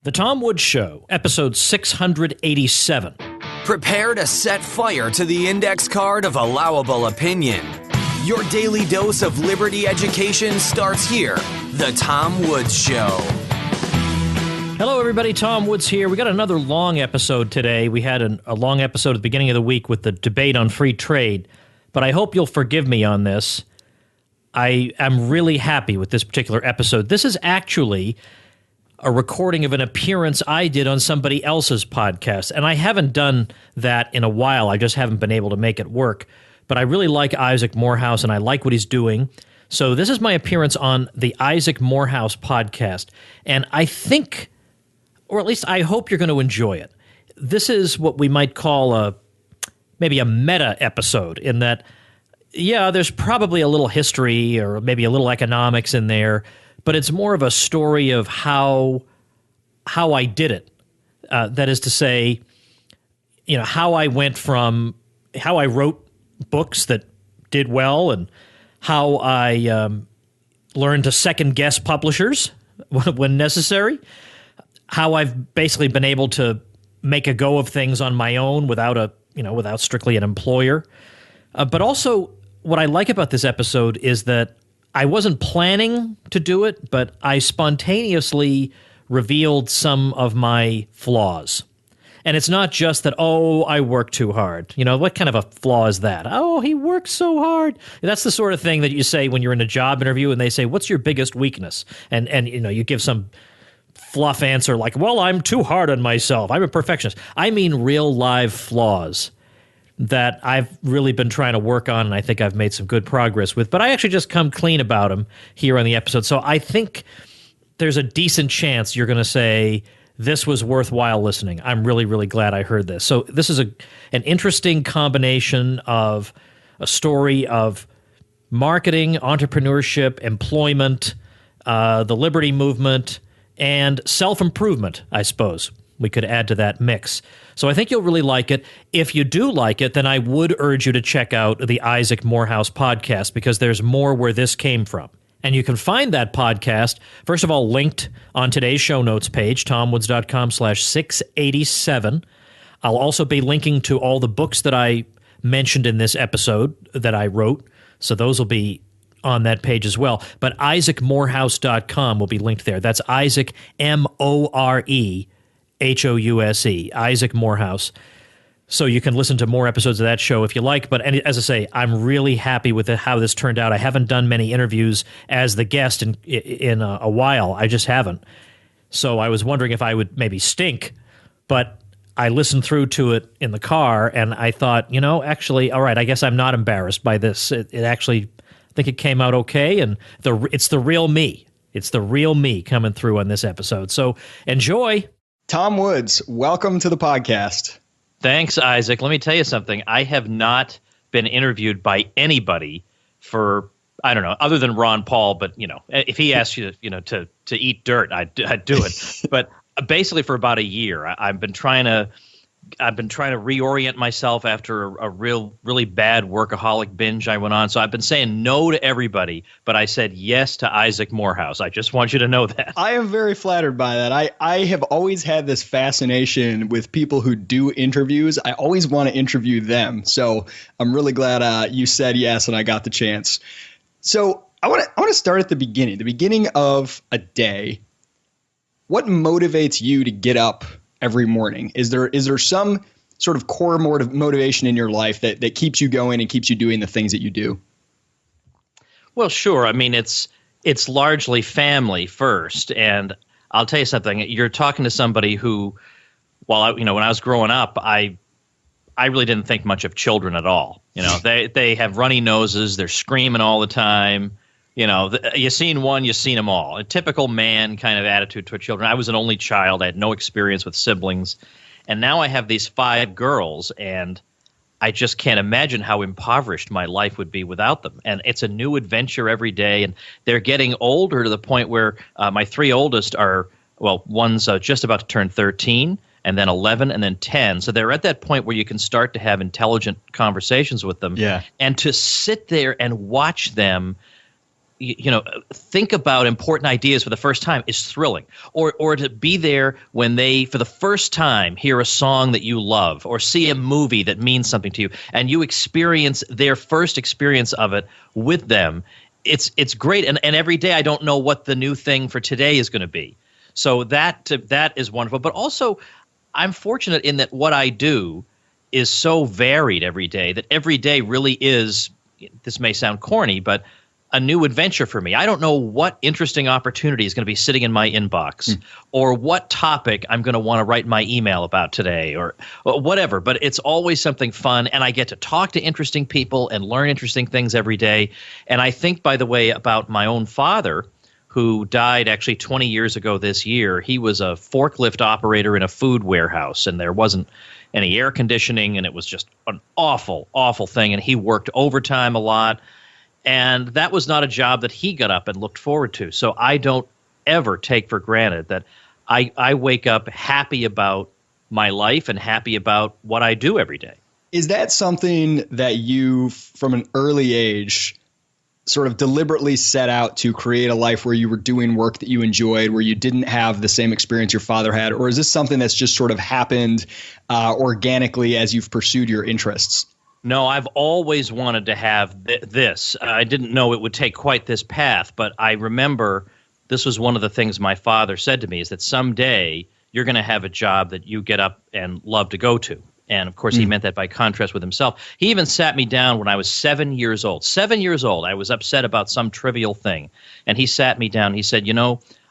The Tom Woods Show, episode 687. Prepare to set fire to the index card of allowable opinion. Your daily dose of liberty education starts here. The Tom Woods Show. Hello, everybody. Tom Woods here. We got another long episode today. We had a long episode at the beginning of the week with the debate on free trade, but I hope you'll forgive me on this. I am really happy with this particular episode. This is actually a recording of an appearance I did on somebody else's podcast, and I haven't done that in a while. I just haven't been able to make it work. But I really like Isaac Morehouse, and I like what he's doing. So this is my appearance on the Isaac Morehouse podcast, and I think, or at least I hope you're going to enjoy it. This is what we might call maybe a meta episode, in that, yeah, there's probably a little history or maybe a little economics in there, but it's more of a story of how I did it. That is to say, you know, how I went from how I wrote books that did well, and how I learned to second guess publishers when necessary. How I've basically been able to make a go of things on my own without strictly an employer. But also, what I like about this episode is that I wasn't planning to do it, but I spontaneously revealed some of my flaws. And it's not just that, oh, I work too hard. You know, what kind of a flaw is that? Oh, he works so hard. That's the sort of thing that you say when you're in a job interview and they say, what's your biggest weakness? And you know, you give some fluff answer like, well, I'm too hard on myself. I'm a perfectionist. I mean real live flaws that I've really been trying to work on, and I think I've made some good progress with. But I actually just come clean about them here on the episode. So I think there's a decent chance you're going to say, this was worthwhile listening. I'm really, really glad I heard this. So this is an interesting combination of a story of marketing, entrepreneurship, employment, the liberty movement, and self-improvement, I suppose. We could add to that mix. So I think you'll really like it. If you do like it, then I would urge you to check out the Isaac Morehouse podcast, because there's more where this came from. And you can find that podcast, first of all, linked on today's show notes page, tomwoods.com/687. I'll also be linking to all the books that I mentioned in this episode that I wrote. So those will be on that page as well. But isaacmorehouse.com will be linked there. That's Isaac, Morehouse, Isaac Morehouse. So you can listen to more episodes of that show if you like. But as I say, I'm really happy with how this turned out. I haven't done many interviews as the guest in a while. I just haven't. So I was wondering if I would maybe stink. But I listened through to it in the car, and I thought, you know, actually, all right, I guess I'm not embarrassed by this. It actually, I think it came out okay, and it's the real me. It's the real me coming through on this episode. So enjoy. Tom Woods, welcome to the podcast. Thanks, Isaac. Let me tell you something. I have not been interviewed by anybody for, I don't know, other than Ron Paul. But, you know, if he asked you, you know, to eat dirt, I'd do it. But basically for about a year, I've been trying to reorient myself after a really bad workaholic binge I went on. So I've been saying no to everybody, but I said yes to Isaac Morehouse. I just want you to know that. I am very flattered by that. I have always had this fascination with people who do interviews. I always want to interview them. So I'm really glad you said yes and I got the chance. So I want to start at the beginning of a day. What motivates you to get up every morning? Is there some sort of core motivation in your life that keeps you going and keeps you doing the things that you do? Well, sure. I mean, it's largely family first. And I'll tell you something. You're talking to somebody who, when I was growing up, I really didn't think much of children at all. You know, they have runny noses. They're screaming all the time. You know, you seen one, you seen them all. A typical man kind of attitude toward children. I was an only child. I had no experience with siblings. And now I have these 5 girls, and I just can't imagine how impoverished my life would be without them. And it's a new adventure every day. And they're getting older to the point where my 3 oldest are, well, one's just about to turn 13, and then 11, and then 10. So they're at that point where you can start to have intelligent conversations with them. Yeah. And to sit there and watch them think about important ideas for the first time is thrilling. Or to be there when they, for the first time, hear a song that you love or see a movie that means something to you, and you experience their first experience of it with them. It's great. And every day I don't know what the new thing for today is going to be. So that is wonderful. But also, I'm fortunate in that what I do is so varied every day that every day really is, this may sound corny, but a new adventure for me. I don't know what interesting opportunity is going to be sitting in my inbox or what topic I'm going to want to write my email about today or whatever, but it's always something fun, and I get to talk to interesting people and learn interesting things every day. And I think, by the way, about my own father, who died actually 20 years ago this year. He was a forklift operator in a food warehouse, and there wasn't any air conditioning, and it was just an awful, awful thing, and he worked overtime a lot, and that was not a job that he got up and looked forward to. So I don't ever take for granted that I wake up happy about my life and happy about what I do every day. Is that something that you, from an early age, sort of deliberately set out to create a life where you were doing work that you enjoyed, where you didn't have the same experience your father had? Or is this something that's just sort of happened organically as you've pursued your interests? No, I've always wanted to have this. I didn't know it would take quite this path, but I remember this was one of the things my father said to me, is that someday you're going to have a job that you get up and love to go to. And, of course, he meant that by contrast with himself. He even sat me down when I was 7 years old. 7 years old, I was upset about some trivial thing. And he sat me down. He said,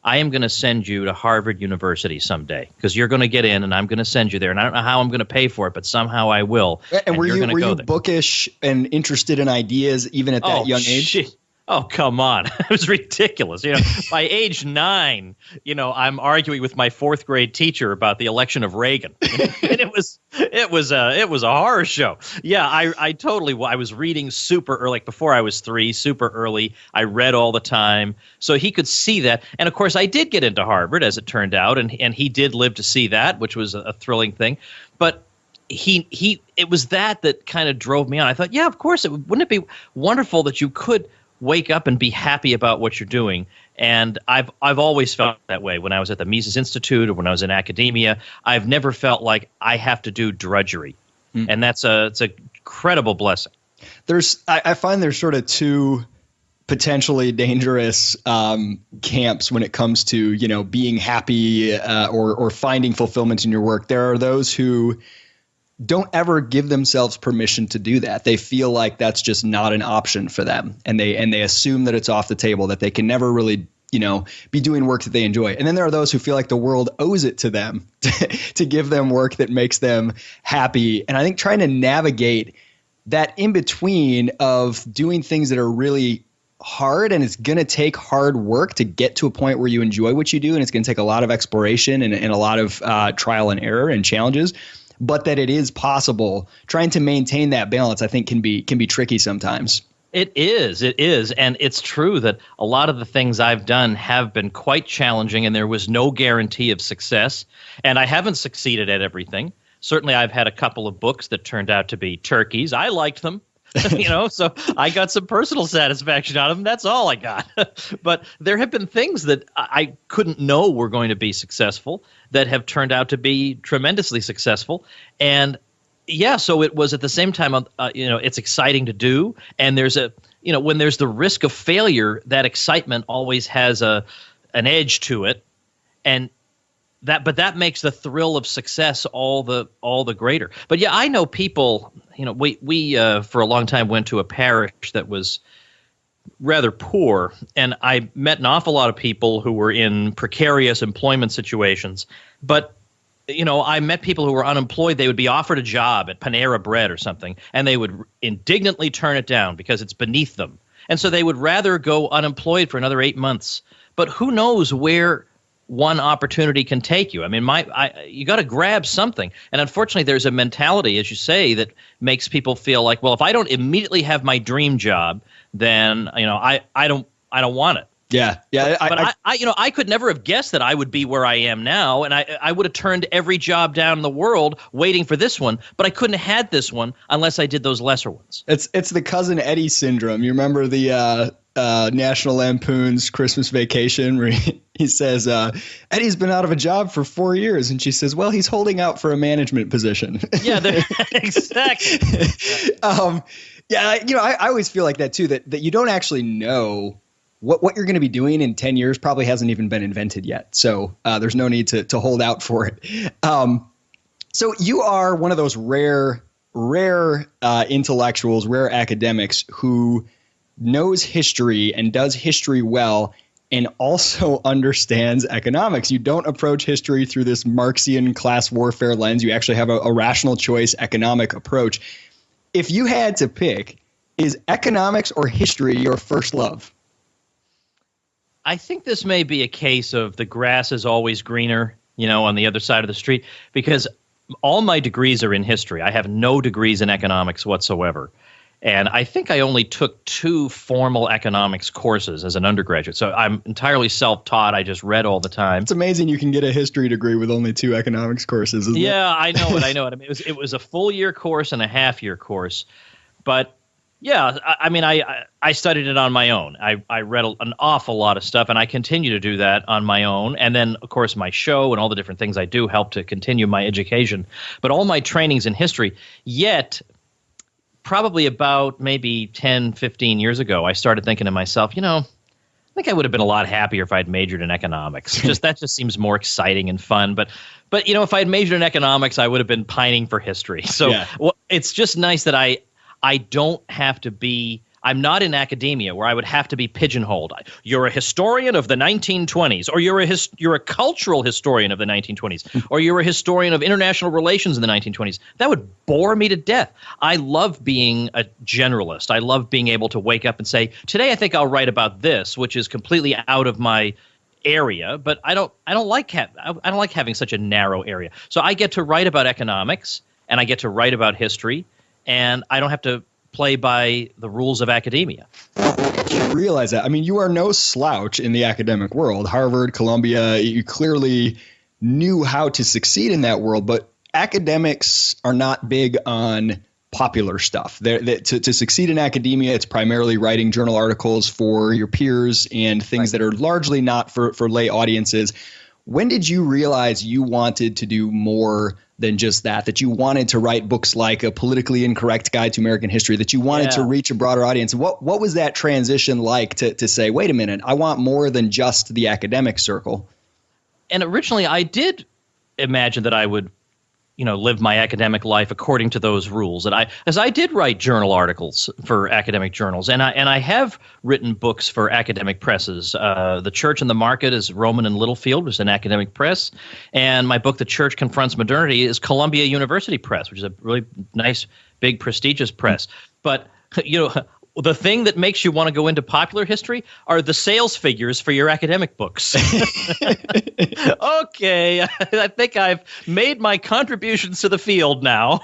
I am going to send you to Harvard University someday because you're going to get in and I'm going to send you there. And I don't know how I'm going to pay for it, but somehow I will. And were you bookish and interested in ideas even at that young age? Oh, come on. It was ridiculous. By age 9, I'm arguing with my 4th grade teacher about the election of Reagan. And it was a horror show. Yeah, I was reading super early, like before I was 3, super early. I read all the time. So he could see that. And of course, I did get into Harvard, as it turned out, and he did live to see that, which was a thrilling thing. But it was that kind of drove me on. I thought, yeah, of course, wouldn't it be wonderful that you could wake up and be happy about what you're doing? And I've always felt that way when I was at the Mises Institute or when I was in academia. I've never felt like I have to do drudgery. And it's a incredible blessing. I find there's sort of two potentially dangerous camps when it comes to, being happy or finding fulfillment in your work. There are those who don't ever give themselves permission to do that. They feel like that's just not an option for them. And they assume that it's off the table, that they can never really, be doing work that they enjoy. And then there are those who feel like the world owes it to them to give them work that makes them happy. And I think trying to navigate that in between of doing things that are really hard, and it's going to take hard work to get to a point where you enjoy what you do. And it's going to take a lot of exploration and a lot of trial and error and challenges. But that it is possible. Trying to maintain that balance, I think, can be tricky sometimes. It is. And it's true that a lot of the things I've done have been quite challenging, and there was no guarantee of success. And I haven't succeeded at everything. Certainly, I've had a couple of books that turned out to be turkeys. I liked them. So I got some personal satisfaction out of them. That's all I got. But there have been things that I couldn't know were going to be successful that have turned out to be tremendously successful. And yeah, so it was at the same time, it's exciting to do. And there's when there's the risk of failure, that excitement always has an edge to it. And that makes the thrill of success all the greater. But yeah, I know people, we for a long time went to a parish that was rather poor, and I met an awful lot of people who were in precarious employment situations. But I met people who were unemployed. They would be offered a job at Panera Bread or something, and they would indignantly turn it down because it's beneath them. And so they would rather go unemployed for another 8 months. But who knows where one opportunity can take you. I mean, you got to grab something. And unfortunately, there's a mentality, as you say, that makes people feel like, well, if I don't immediately have my dream job, then, I don't want it. Yeah. But I could never have guessed that I would be where I am now. And I would have turned every job down in the world waiting for this one. But I couldn't have had this one unless I did those lesser ones. It's the Cousin Eddie syndrome. You remember the National Lampoon's Christmas Vacation, where he says, Eddie's been out of a job for 4 years. And she says, well, he's holding out for a management position. Yeah, exactly. I always feel like that too, that you don't actually know what you're going to be doing in 10 years probably hasn't even been invented yet. So there's no need to hold out for it. So you are one of those rare intellectuals, rare academics who knows history and does history well and also understands economics. You don't approach history through this Marxian class warfare lens. You actually have a rational choice economic approach. If you had to pick, is economics or history your first love? I think this may be a case of the grass is always greener, on the other side of the street, because all my degrees are in history. I have no degrees in economics whatsoever. And I think I only took 2 formal economics courses as an undergraduate. So I'm entirely self-taught. I just read all the time. It's amazing you can get a history degree with only 2 economics courses, isn't it? Yeah, I know it. I know it. I mean, it was a full-year course and a half-year course. But, yeah, I studied it on my own. I read an awful lot of stuff, and I continue to do that on my own. And then, of course, my show and all the different things I do help to continue my education. But all my training's in history, yet – probably about maybe 10, 15 years ago, I started thinking to myself, I think I would have been a lot happier if I'd majored in economics. That just seems more exciting and fun. But if I had majored in economics, I would have been pining for history. So it's just nice that I don't have to be – I'm not in academia where I would have to be pigeonholed. You're a historian of the 1920s, or you're a cultural historian of the 1920s, or you're a historian of international relations in the 1920s. That would bore me to death. I love being a generalist. I love being able to wake up and say, today I think I'll write about this, which is completely out of my area, but I don't like having such a narrow area. So I get to write about economics, and I get to write about history, and I don't have to play by the rules of academia. You realize that. I mean, you are no slouch in the academic world. Harvard, Columbia, you clearly knew how to succeed in that world, but academics are not big on popular stuff. To succeed in academia, it's primarily writing journal articles for your peers and things that are largely not for lay audiences. When did you realize you wanted to do more than just that you wanted to write books like A Politically Incorrect Guide to American History, that you wanted to reach a broader audience? What was that transition like to say, wait a minute, I want more than just the academic circle? And originally I did imagine that I would live my academic life according to those rules. And I did write journal articles for academic journals, and I have written books for academic presses. The Church and the Market is Rowman and Littlefield, which is an academic press, and my book, The Church Confronts Modernity, is Columbia University Press, which is a really nice, big, prestigious press. But the thing that makes you want to go into popular history are the sales figures for your academic books. Okay, I think I've made my contributions to the field now.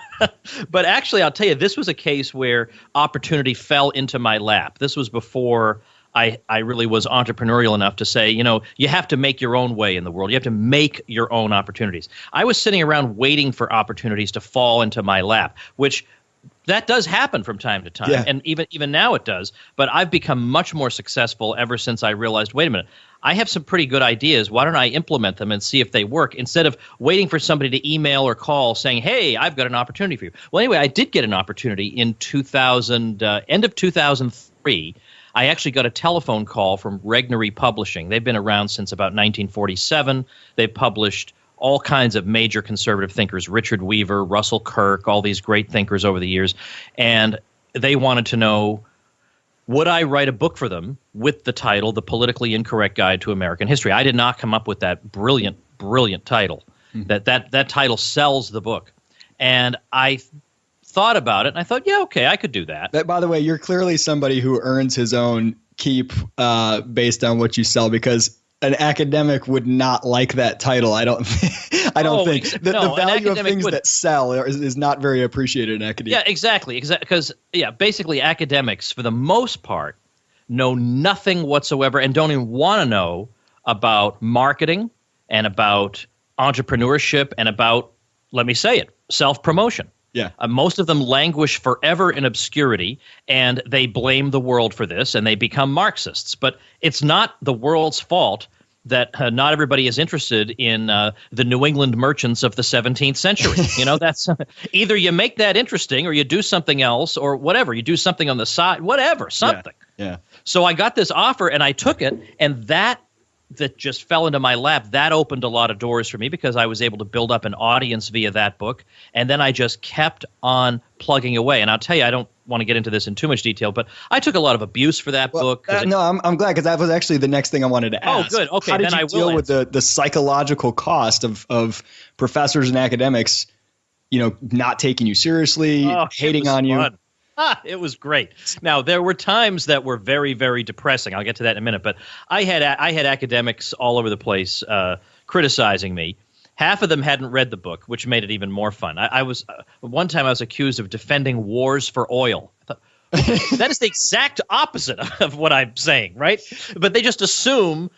But actually, I'll tell you, this was a case where opportunity fell into my lap. This was before I really was entrepreneurial enough to say, you have to make your own way in the world. You have to make your own opportunities. I was sitting around waiting for opportunities to fall into my lap, which – that does happen from time to time, and even now it does. But I've become much more successful ever since I realized, wait a minute, I have some pretty good ideas. Why don't I implement them and see if they work, instead of waiting for somebody to email or call saying, hey, I've got an opportunity for you. Well, anyway, I did get an opportunity in end of 2003. I actually got a telephone call from Regnery Publishing. They've been around since about 1947. They've published all kinds of major conservative thinkers, Richard Weaver, Russell Kirk, all these great thinkers over the years. And they wanted to know, would I write a book for them with the title, The Politically Incorrect Guide to American History? I did not come up with that brilliant, brilliant title. That title sells the book. And I thought about it, and I thought, yeah, okay, I could do that. By the way, you're clearly somebody who earns his own keep based on what you sell, because an academic would not like that title. I don't think the value of things that sell is not very appreciated in academia. Yeah, exactly. Because basically academics, for the most part, know nothing whatsoever and don't even want to know about marketing and about entrepreneurship and about, let me say it, self-promotion. Yeah. Most of them languish forever in obscurity, and they blame the world for this, and they become Marxists. But it's not the world's fault that not everybody is interested in the New England merchants of the 17th century. That's either you make that interesting or you do something else or whatever. You do something on the side, whatever, something. Yeah. So I got this offer and I took it, and that just fell into my lap. That opened a lot of doors for me because I was able to build up an audience via that book. And then I just kept on plugging away. And I'll tell you, I don't want to get into this in too much detail, but I took a lot of abuse for that book. No, I'm glad, because that was actually the next thing I wanted to ask. Oh, good. Okay, how did then you I will deal with the psychological cost of professors and academics, not taking you seriously, hating on you? Fun. It was great. Now, there were times that were very, very depressing. I'll get to that in a minute. But I had academics all over the place criticizing me. Half of them hadn't read the book, which made it even more fun. One time I was accused of defending wars for oil. I thought, that is the exact opposite of what I'm saying, right? But they just assume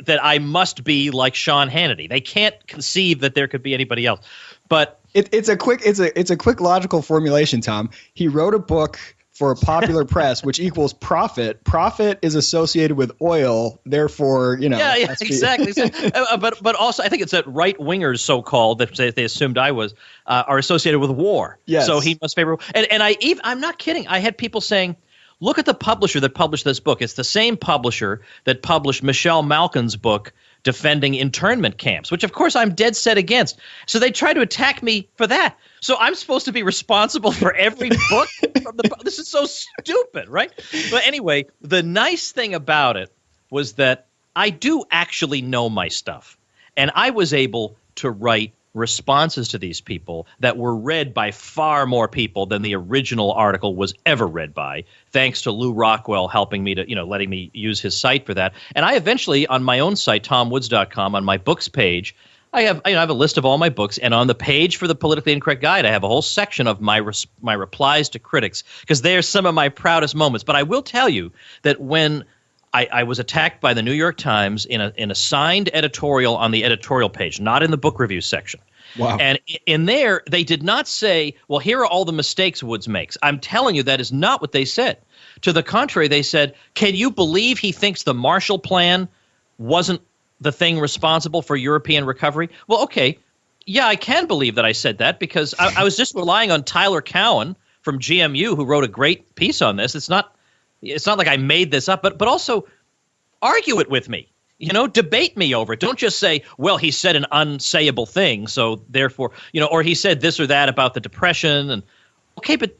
that I must be like Sean Hannity. They can't conceive that there could be anybody else. But it's a quick logical formulation, Tom. He wrote a book for popular press, which equals profit. Profit is associated with oil, therefore, Yeah, exactly. But also, I think it's that right wingers, so called, that they assumed I was, are associated with war. Yes. So he must favor. And I'm not kidding. I had people saying, look at the publisher that published this book. It's the same publisher that published Michelle Malkin's book defending internment camps, which of course I'm dead set against. So they try to attack me for that. So I'm supposed to be responsible for every book from the – this is so stupid, right? But anyway, the nice thing about it was that I do actually know my stuff. And I was able to write responses to these people that were read by far more people than the original article was ever read by, thanks to Lou Rockwell helping me to, letting me use his site for that. And I eventually, on my own site, tomwoods.com, on my books page, I have a list of all my books, and on the page for the Politically Incorrect Guide, I have a whole section of my replies to critics, because they're some of my proudest moments. But I will tell you that when I was attacked by the New York Times in a signed editorial on the editorial page, not in the book review section. Wow. And in there, they did not say, well, here are all the mistakes Woods makes. I'm telling you, that is not what they said. To the contrary, they said, can you believe he thinks the Marshall Plan wasn't the thing responsible for European recovery? Well, okay. Yeah, I can believe that I said that, because I was just relying on Tyler Cowen from GMU, who wrote a great piece on this. It's not like I made this up, but also argue it with me. Debate me over it. Don't just say, well, he said an unsayable thing, so therefore, or he said this or that about the Depression. And okay, but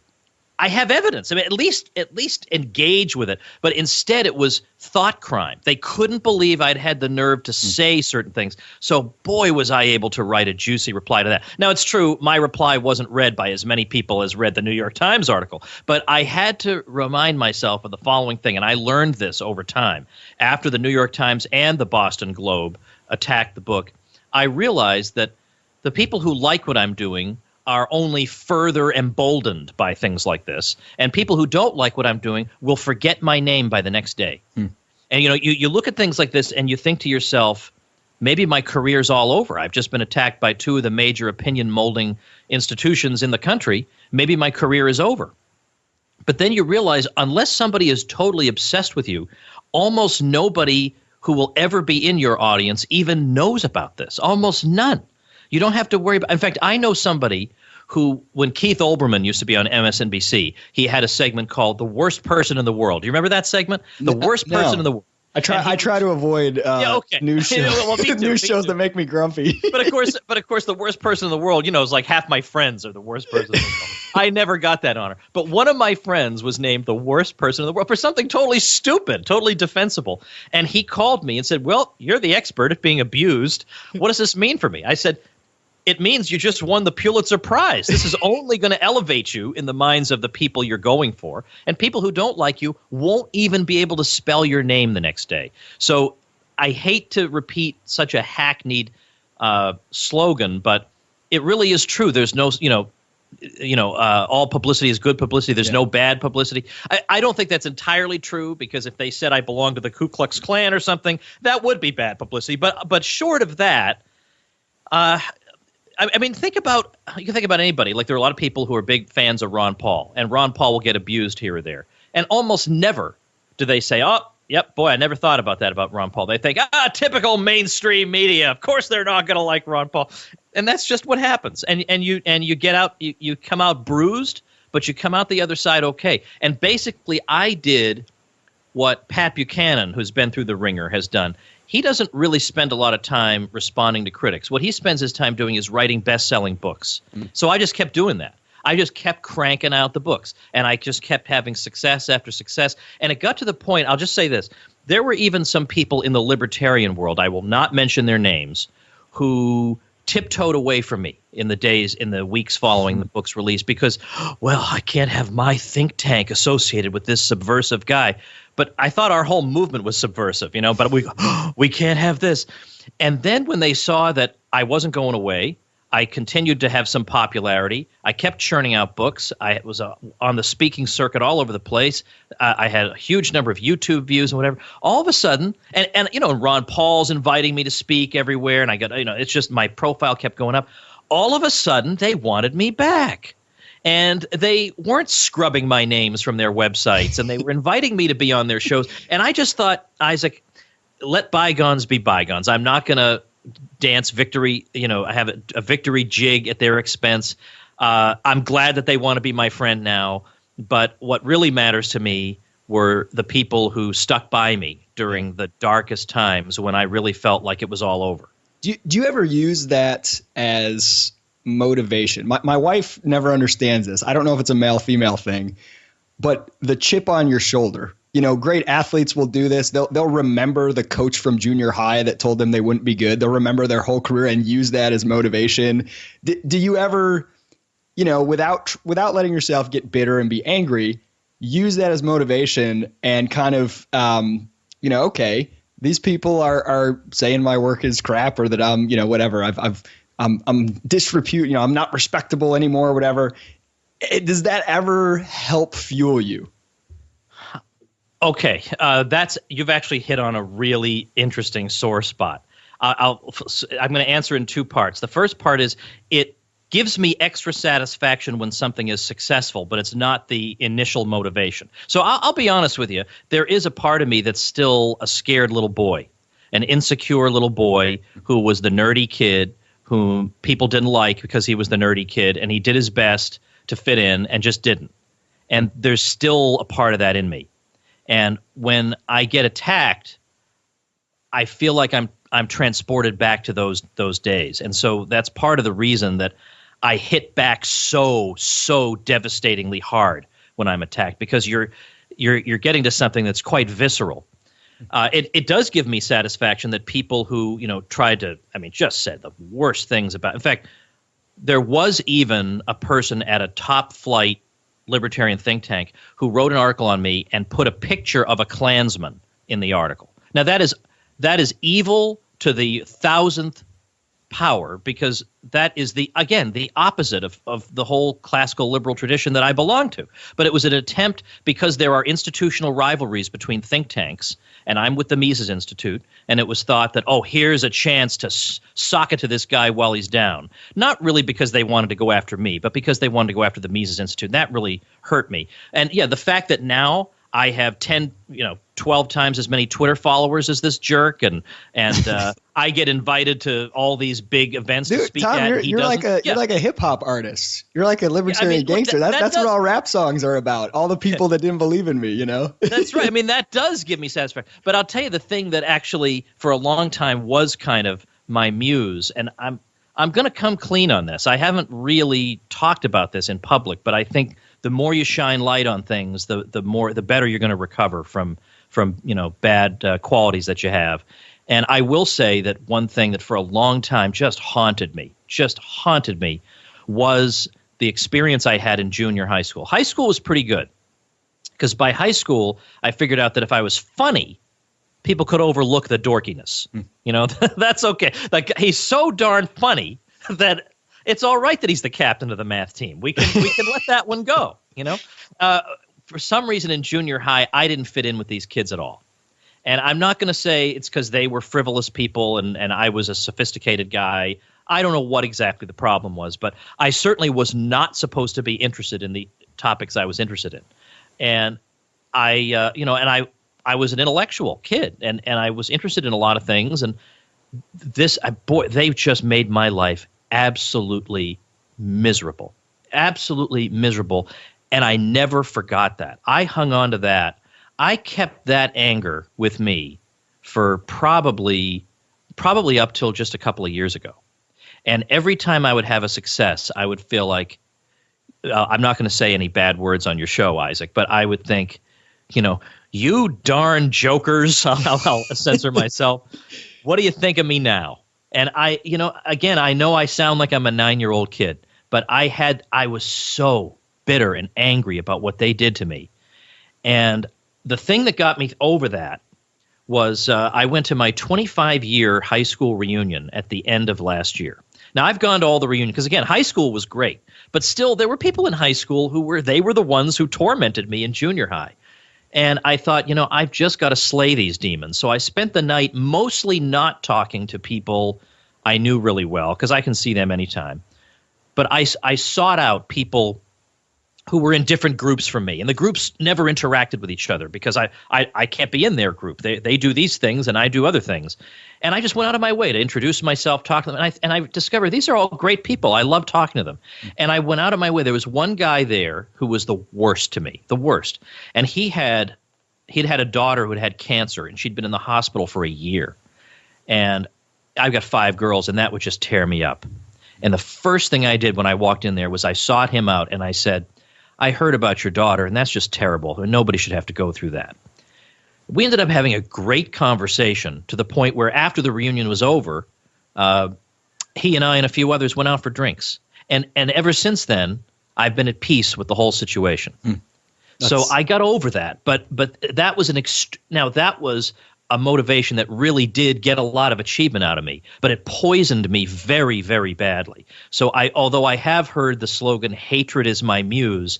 I have evidence. I mean, at least engage with it. But instead, it was thought crime. They couldn't believe I'd had the nerve to say certain things. So, boy, was I able to write a juicy reply to that. Now, it's true, my reply wasn't read by as many people as read the New York Times article. But I had to remind myself of the following thing, and I learned this over time. After the New York Times and the Boston Globe attacked the book, I realized that the people who like what I'm doing are only further emboldened by things like this. And people who don't like what I'm doing will forget my name by the next day. And, you look at things like this and you think to yourself, maybe my career's all over. I've just been attacked by two of the major opinion molding institutions in the country. Maybe my career is over. But then you realize, unless somebody is totally obsessed with you, almost nobody who will ever be in your audience even knows about this. Almost none. You don't have to worry about – in fact, I know somebody who, when Keith Olbermann used to be on MSNBC, he had a segment called The Worst Person in the World. Do you remember that segment? The Worst Person in the World. I try to avoid news shows, news shows that make me grumpy. But of course, the worst person in the world, is like half my friends are the worst person in the world. I never got that honor. But one of my friends was named the worst person in the world for something totally stupid, totally defensible. And he called me and said, well, you're the expert at being abused. What does this mean for me? I said, it means you just won the Pulitzer Prize. This is only going to elevate you in the minds of the people you're going for. And people who don't like you won't even be able to spell your name the next day. So I hate to repeat such a hackneyed slogan, but it really is true. There's no, all publicity is good publicity. There's no bad publicity. I don't think that's entirely true, because if they said I belong to the Ku Klux Klan or something, that would be bad publicity. But short of that, I mean, you can think about anybody. Like there are a lot of people who are big fans of Ron Paul, and Ron Paul will get abused here or there. And almost never do they say, oh, yep, boy, I never thought about that about Ron Paul. They think, typical mainstream media. Of course they're not going to like Ron Paul. And that's just what happens. And you get out, you come out bruised, but you come out the other side okay. And basically I did what Pat Buchanan, who's been through the ringer, has done. He doesn't really spend a lot of time responding to critics. What he spends his time doing is writing best-selling books. So I just kept doing that. I just kept cranking out the books, and I just kept having success after success. And it got to the point, I'll just say this, there were even some people in the libertarian world, I will not mention their names, who tiptoed away from me in the weeks following the book's release because, well, I can't have my think tank associated with this subversive guy. But I thought our whole movement was subversive, but we can't have this. And then when they saw that I wasn't going away, I continued to have some popularity. I kept churning out books. I was on the speaking circuit all over the place. I had a huge number of YouTube views and whatever. All of a sudden, and Ron Paul's inviting me to speak everywhere, and I got, it's just my profile kept going up. All of a sudden, they wanted me back. And they weren't scrubbing my names from their websites, and they were inviting me to be on their shows. And I just thought, Isaac, let bygones be bygones. I'm not going to dance victory, I have a victory jig at their expense. I'm glad that they want to be my friend now. But what really matters to me were the people who stuck by me during the darkest times when I really felt like it was all over. Do you ever use that as motivation? My wife never understands this. I don't know if it's a male-female thing, but the chip on your shoulder. Great athletes will do this. They'll remember the coach from junior high that told them they wouldn't be good. They'll remember their whole career and use that as motivation. Do you ever, without letting yourself get bitter and be angry, use that as motivation and kind of, okay, these people are saying my work is crap or that I'm, whatever. I'm disrepute. I'm not respectable anymore or whatever. Does that ever help fuel you? Okay, you've actually hit on a really interesting sore spot. I'm going to answer in two parts. The first part is it gives me extra satisfaction when something is successful, but it's not the initial motivation. So I'll be honest with you. There is a part of me that's still a scared little boy, an insecure little boy who was the nerdy kid whom people didn't like because he was the nerdy kid, and he did his best to fit in and just didn't. And there's still a part of that in me. And when I get attacked, I feel like I'm transported back to those days. And so that's part of the reason that I hit back so devastatingly hard when I'm attacked, because you're getting to something that's quite visceral. It does give me satisfaction that people who tried to, just said the worst things about. In fact, there was even a person at a top flight libertarian think tank who wrote an article on me and put a picture of a Klansman in the article. Now that is evil to the 1,000th power, because that is the opposite of the whole classical liberal tradition that I belong to. But it was an attempt, because there are institutional rivalries between think tanks, and I'm with the Mises Institute, and it was thought that, here's a chance to sock it to this guy while he's down. Not really because they wanted to go after me, but because they wanted to go after the Mises Institute. And that really hurt me. And yeah, the fact that now I have 12 times as many Twitter followers as this jerk, and I get invited to all these big events to speak Tom, at. You're like a hip hop artist. You're like a libertarian gangster. That's what all rap songs are about. All the people that didn't believe in me, That's right. That does give me satisfaction. But I'll tell you the thing that actually for a long time was kind of my muse, and I'm going to come clean on this. I haven't really talked about this in public, but I think the more you shine light on things, the better you're going to recover from bad qualities that you have. And I will say that one thing that for a long time just haunted me was the experience I had in junior high school. High school was pretty good, because by high school I figured out that if I was funny, people could overlook the dorkiness. That's okay. Like, he's so darn funny that it's all right that he's the captain of the math team. We can let that one go. For some reason in junior high, I didn't fit in with these kids at all. And I'm not going to say it's because they were frivolous people and I was a sophisticated guy. I don't know what exactly the problem was, but I certainly was not supposed to be interested in the topics I was interested in. And I was an intellectual kid, and I was interested in a lot of things. And they just made my life absolutely miserable, And I never forgot that. I hung on to that. I kept that anger with me for probably up till just a couple of years ago. And every time I would have a success, I would feel like, I'm not going to say any bad words on your show, Isaac, but I would think, you darn jokers, I'll censor myself. What do you think of me now? And again, I know I sound like I'm a 9-year-old kid, but I was so bitter and angry about what they did to me. And the thing that got me over that was I went to my 25-year high school reunion at the end of last year. Now, I've gone to all the reunions because, again, high school was great. But still, there were people in high school who were the ones who tormented me in junior high. And I thought, I've just got to slay these demons. So I spent the night mostly not talking to people I knew really well because I can see them anytime. But I sought out people who were in different groups from me. And the groups never interacted with each other because I can't be in their group. They do these things and I do other things. And I just went out of my way to introduce myself, talk to them. And I discovered these are all great people. I love talking to them. And I went out of my way. There was one guy there who was the worst to me, the worst. And he'd had a daughter who had cancer, and she'd been in the hospital for a year. And I've got 5 girls, and that would just tear me up. And the first thing I did when I walked in there was I sought him out, and I said, I heard about your daughter, and that's just terrible. And nobody should have to go through that. We ended up having a great conversation to the point where after the reunion was over, he and I and a few others went out for drinks. And ever since then, I've been at peace with the whole situation. So I got over that. But that was that was a motivation that really did get a lot of achievement out of me, but it poisoned me very, very badly. So although I have heard the slogan, hatred is my muse,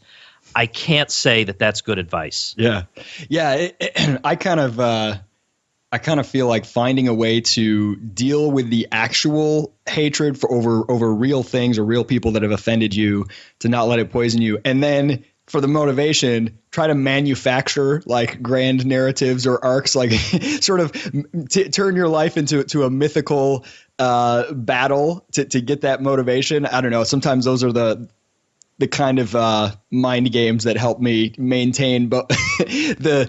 I can't say that that's good advice. Yeah. I kind of feel like finding a way to deal with the actual hatred for over real things or real people that have offended you, to not let it poison you. And then for the motivation, try to manufacture like grand narratives or arcs, like sort of turn your life into a mythical battle to get that motivation. I don't know. Sometimes those are the kind of mind games that help me maintain the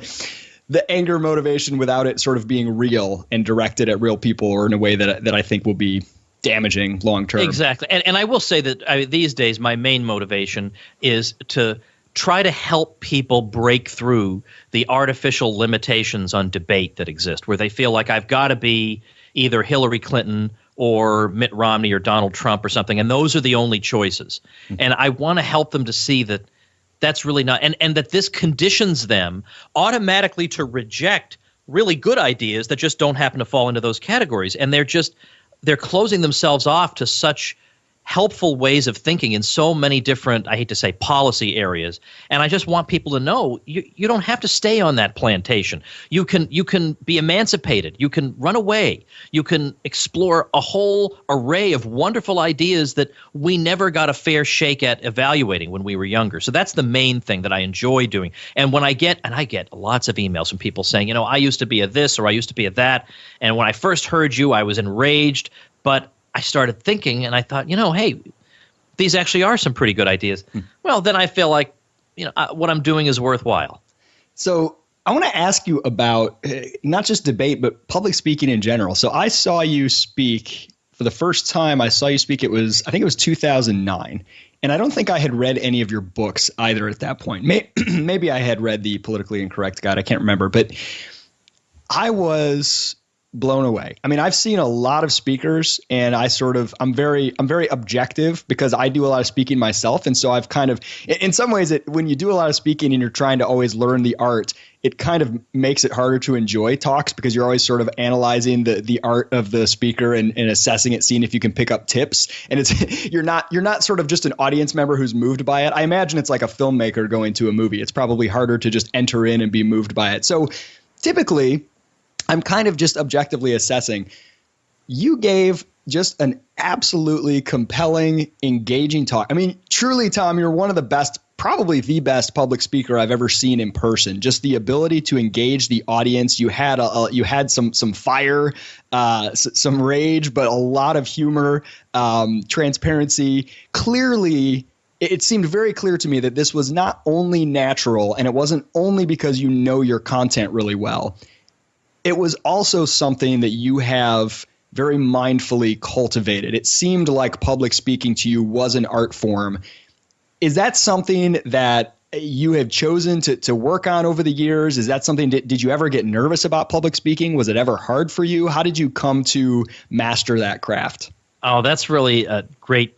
anger motivation without it sort of being real and directed at real people or in a way that I think will be damaging long term. Exactly. And I will say that these days my main motivation is to try to help people break through the artificial limitations on debate that exist, where they feel like I've got to be either Hillary Clinton or Mitt Romney or Donald Trump or something, and those are the only choices. And I want to help them to see that that's really not, and that this conditions them automatically to reject really good ideas that just don't happen to fall into those categories. And they're closing themselves off to such helpful ways of thinking in so many different, I hate to say, policy areas. And I just want people to know you don't have to stay on that plantation. You can be emancipated. You can run away. You can explore a whole array of wonderful ideas that we never got a fair shake at evaluating when we were younger. So that's the main thing that I enjoy doing. And I get lots of emails from people saying, I used to be a this or I used to be a that. And when I first heard you, I was enraged, but I started thinking and I thought, hey, these actually are some pretty good ideas. Well, then I feel like, what I'm doing is worthwhile. So I want to ask you about not just debate, but public speaking in general. So I saw you speak for the first time. I think it was 2009. And I don't think I had read any of your books either at that point. Maybe I had read the Politically Incorrect Guide. I can't remember, but I was blown away. I mean, I've seen a lot of speakers and I'm very objective because I do a lot of speaking myself. And so I've kind of, in some ways, when you do a lot of speaking and you're trying to always learn the art, it kind of makes it harder to enjoy talks because you're always sort of analyzing the art of the speaker and assessing it, seeing if you can pick up tips. And you're not sort of just an audience member who's moved by it. I imagine it's like a filmmaker going to a movie. It's probably harder to just enter in and be moved by it. So typically, I'm kind of just objectively assessing. You gave just an absolutely compelling, engaging talk. I mean, truly, Tom, you're one of the best, probably the best public speaker I've ever seen in person. Just the ability to engage the audience. You had some fire, some rage, but a lot of humor, transparency. Clearly, it seemed very clear to me that this was not only natural, and it wasn't only because you know your content really well. It was also something that you have very mindfully cultivated. It seemed like public speaking to you was an art form. Is that something that you have chosen to work on over the years? Is that something, did you ever get nervous about public speaking? Was it ever hard for you? How did you come to master that craft? Oh, that's really a great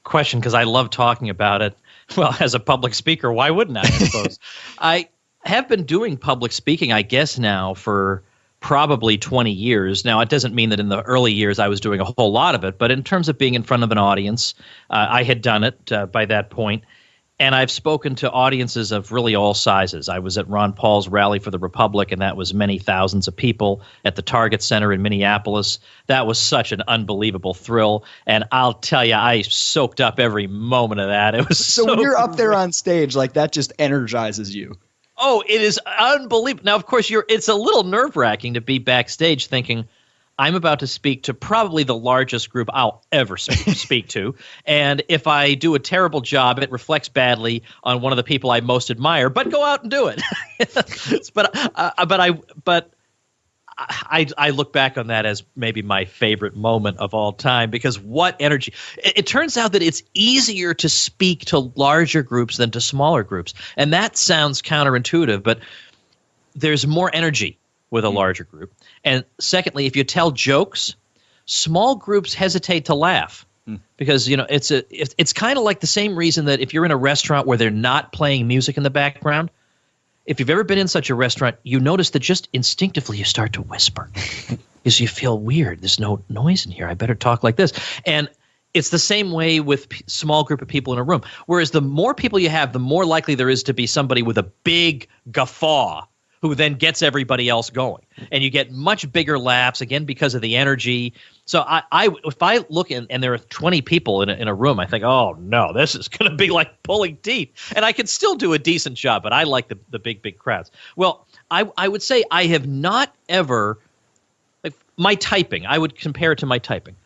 question, because I love talking about it. Well, as a public speaker, why wouldn't I suppose? I have been doing public speaking, I guess, now for probably 20 years. Now, it doesn't mean that in the early years I was doing a whole lot of it, but in terms of being in front of an audience, I had done it by that point. And I've spoken to audiences of really all sizes. I was at Ron Paul's Rally for the Republic, and that was many thousands of people. At the Target Center in Minneapolis, that was such an unbelievable thrill. And I'll tell you, I soaked up every moment of that. It was so when you're up there on stage, like, that just energizes you. Oh, it is unbelievable. Now, of course, it's a little nerve-wracking to be backstage thinking, I'm about to speak to probably the largest group I'll ever speak to. And if I do a terrible job, it reflects badly on one of the people I most admire, but go out and do it. But I look back on that as maybe my favorite moment of all time, because what energy. It turns out that it's easier to speak to larger groups than to smaller groups. And that sounds counterintuitive, but there's more energy with a larger group. And secondly, if you tell jokes, small groups hesitate to laugh because, it's kind of like the same reason that if you're in a restaurant where they're not playing music in the background, if you've ever been in such a restaurant, you notice that just instinctively you start to whisper because you feel weird. There's no noise in here. I better talk like this. And it's the same way with small group of people in a room. Whereas the more people you have, the more likely there is to be somebody with a big guffaw who then gets everybody else going. And you get much bigger laughs, again, because of the energy. So if I look and there are 20 people in a room, I think, oh, no, this is going to be like pulling teeth. And I can still do a decent job, but I like the big crowds. Well, I would say I have not ever – my typing, I would compare it to my typing.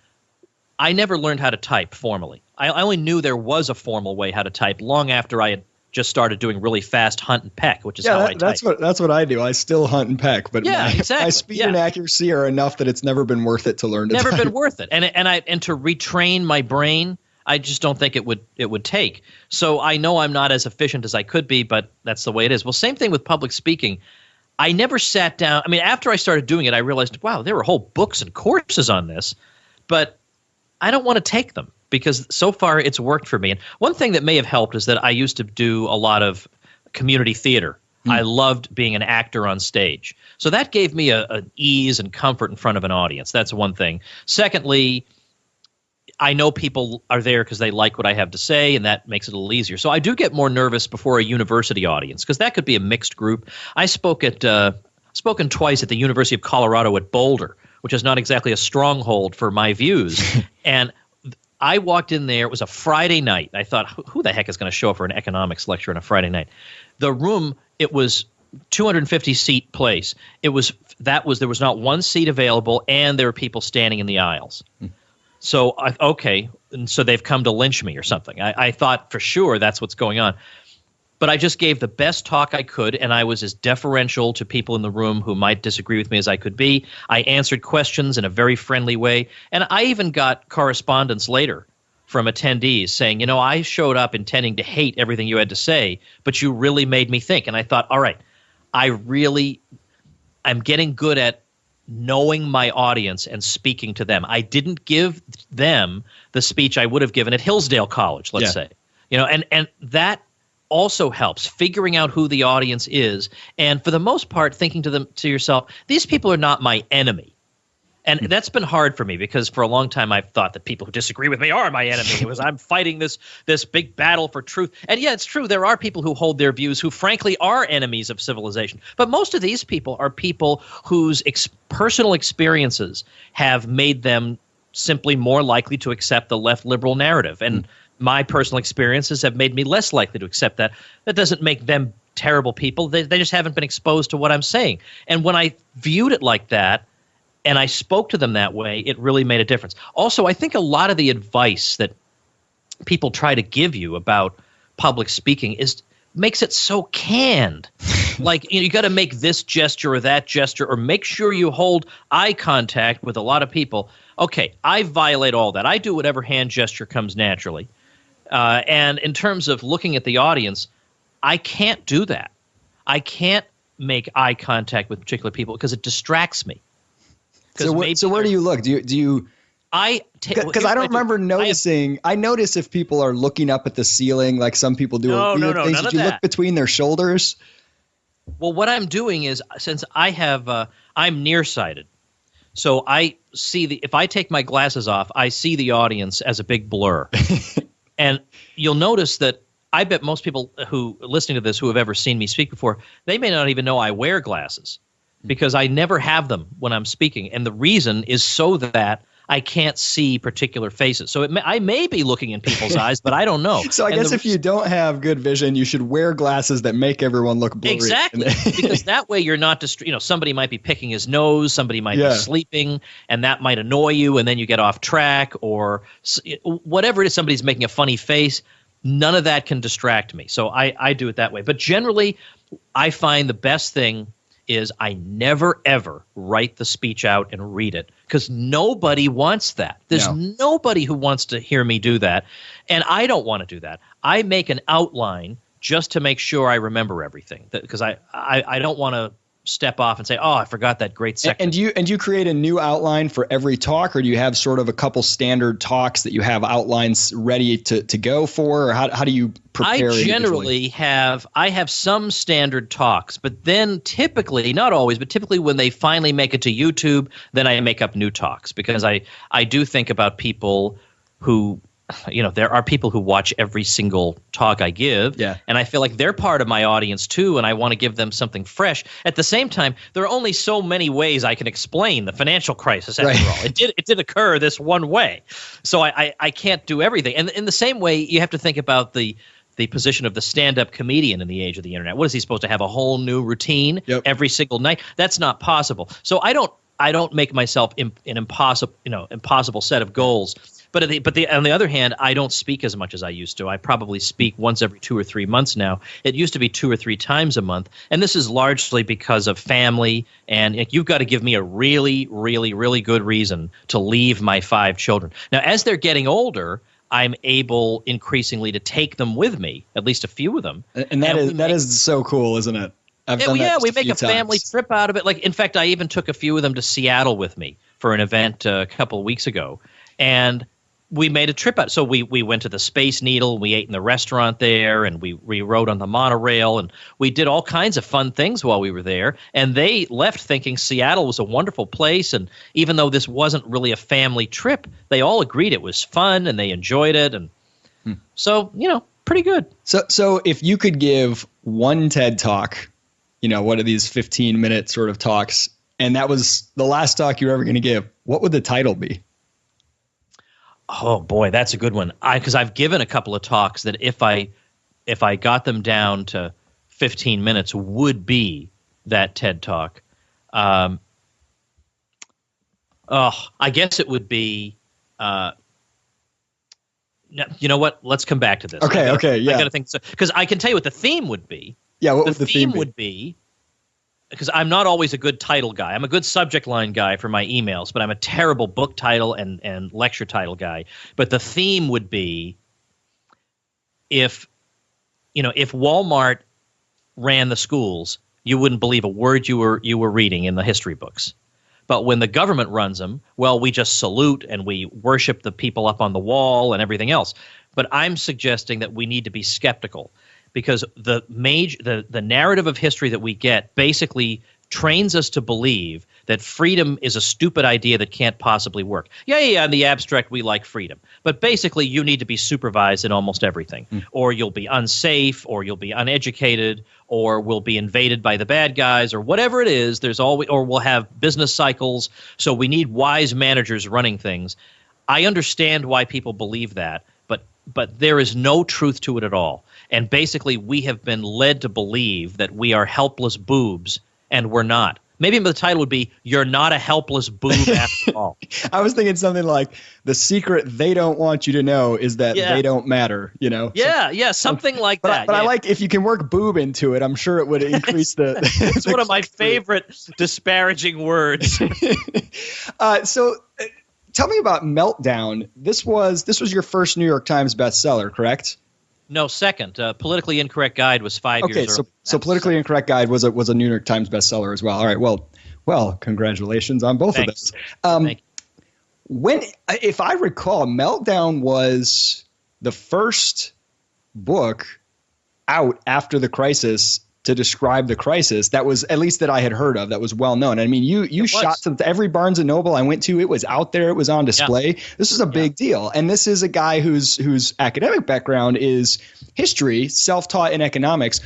I never learned how to type formally. I only knew there was a formal way how to type long after I had just started doing really fast hunt and peck, which is how I type. That's what I do. I still hunt and peck, but exactly. my speed and accuracy are enough that it's never been worth it to learn to type. Never been worth it. And to retrain my brain, I just don't think it would take. So I know I'm not as efficient as I could be, but that's the way it is. Well, same thing with public speaking. I never sat down. I mean, after I started doing it, I realized, wow, there were whole books and courses on this, but I don't want to take them, because so far it's worked for me. And one thing that may have helped is that I used to do a lot of community theater. I loved being an actor on stage. So that gave me an ease and comfort in front of an audience. That's one thing. Secondly, I know people are there because they like what I have to say, and that makes it a little easier. So I do get more nervous before a university audience, because that could be a mixed group. I spoken twice at the University of Colorado at Boulder, which is not exactly a stronghold for my views. And I walked in there. It was a Friday night. I thought, who the heck is going to show up for an economics lecture on a Friday night? The room, it was 250-seat place. There was not one seat available, and there were people standing in the aisles. So, and so they've come to lynch me or something. I thought for sure that's what's going on. But I just gave the best talk I could, and I was as deferential to people in the room who might disagree with me as I could be. I answered questions in a very friendly way, and I even got correspondence later from attendees saying, I showed up intending to hate everything you had to say, but you really made me think. And I thought, all right, I'm getting good at knowing my audience and speaking to them. I didn't give them the speech I would have given at Hillsdale College, let's say. And that also helps, figuring out who the audience is, and for the most part thinking to yourself, these people are not my enemy. And that's been hard for me, because for a long time I've thought that people who disagree with me are my enemy. It was, I'm fighting this big battle for truth. And yeah, it's true, there are people who hold their views who frankly are enemies of civilization. But most of these people are people whose personal experiences have made them simply more likely to accept the left liberal narrative. And my personal experiences have made me less likely to accept that. That doesn't make them terrible people. They just haven't been exposed to what I'm saying. And when I viewed it like that and I spoke to them that way, it really made a difference. Also, I think a lot of the advice that people try to give you about public speaking makes it so canned. Like, you got to make this gesture or that gesture, or make sure you hold eye contact with a lot of people. Okay, I violate all that. I do whatever hand gesture comes naturally. And in terms of looking at the audience, I can't do that. I can't make eye contact with particular people because it distracts me. So where do you look? Do you? Because I don't remember noticing. I notice if people are looking up at the ceiling, like some people do. No, things. none of Did you that. look between their shoulders? Well, what I'm doing is, since I'm nearsighted, so I see if I take my glasses off, I see the audience as a big blur. And you'll notice that I bet most people who are listening to this who have ever seen me speak before, they may not even know I wear glasses because I never have them when I'm speaking. And the reason is so that I can't see particular faces. So I may be looking in people's eyes, but I don't know. So I guess if you don't have good vision, you should wear glasses that make everyone look blurry. Exactly, because that way you're not somebody might be picking his nose, somebody might be sleeping, and that might annoy you, and then you get off track, or whatever it is, somebody's making a funny face. None of that can distract me. So I do it that way. But generally, I find the best thing is I never, ever write the speech out and read it, because nobody wants that. There's nobody who wants to hear me do that, and I don't want to do that. I make an outline just to make sure I remember everything, because I don't want to step off and say, oh, I forgot that great section. And do you create a new outline for every talk, or do you have sort of a couple standard talks that you have outlines ready to go for, or how do you prepare? I generally have some standard talks, but then typically, not always, but typically when they finally make it to YouTube, then I make up new talks, because I do think about people who, there are people who watch every single talk I give, and I feel like they're part of my audience too, and I want to give them something fresh. At the same time, there are only so many ways I can explain the financial crisis. After all, it did occur this one way, so I can't do everything. And in the same way, you have to think about the position of the stand-up comedian in the age of the internet. What is he supposed to have, a whole new routine every single night? That's not possible. So I don't make myself an impossible set of goals. But on the other hand, I don't speak as much as I used to. I probably speak once every 2 or 3 months now. It used to be 2 or 3 times a month, and this is largely because of family. And you've got to give me a really, really, really good reason to leave my 5 children. Now, as they're getting older, I'm able increasingly to take them with me, at least a few of them. And that is so cool, isn't it? We make a family trip out of it. Like, in fact, I even took a few of them to Seattle with me for an event a couple of weeks ago, and we made a trip out. So we went to the Space Needle, we ate in the restaurant there, and we rode on the monorail, and we did all kinds of fun things while we were there. And they left thinking Seattle was a wonderful place. And even though this wasn't really a family trip, they all agreed it was fun and they enjoyed it. And so, pretty good. So if you could give one TED Talk, one of these 15-minute sort of talks, and that was the last talk you're ever going to give, what would the title be? Oh boy, that's a good one. Because I've given a couple of talks that if I got them down to 15 minutes would be that TED Talk. I guess it would be. You know what? Let's come back to this. Okay. I got to think, because I can tell you what the theme would be. Yeah, what would the theme would be? Because I'm not always a good title guy. I'm a good subject line guy for my emails, but I'm a terrible book title and lecture title guy. But the theme would be if Walmart ran the schools, you wouldn't believe a word you were reading in the history books. But when the government runs them, well, we just salute and we worship the people up on the wall and everything else. But I'm suggesting that we need to be skeptical, because the narrative of history that we get basically trains us to believe that freedom is a stupid idea that can't possibly work. Yeah, in the abstract, we like freedom. But basically, you need to be supervised in almost everything. Or you'll be unsafe, or you'll be uneducated, or we'll be invaded by the bad guys, or whatever it is. Or we'll have business cycles. So we need wise managers running things. I understand why people believe that, but there is no truth to it at all. And basically, we have been led to believe that we are helpless boobs, and we're not. Maybe the title would be, "You're not a helpless boob after all." I was thinking something like, the secret they don't want you to know is that they don't matter, you know? Yeah, something like that. But I like, if you can work boob into it, I'm sure it would increase the... It's one of my favorite disparaging words. So tell me about Meltdown. This was your first New York Times bestseller, correct? No, second. Politically Incorrect Guide was 5 years earlier. So Politically Incorrect Guide was a New York Times bestseller as well. All right. Well, congratulations on both of those. Thank you. If I recall, Meltdown was the first book out after the crisis to describe the crisis that was, at least that I had heard of, that was well known. I mean, you shot to every Barnes and Noble I went to. It was out there. It was on display. Yeah. This was a big deal. And this is a guy whose academic background is history, self-taught in economics.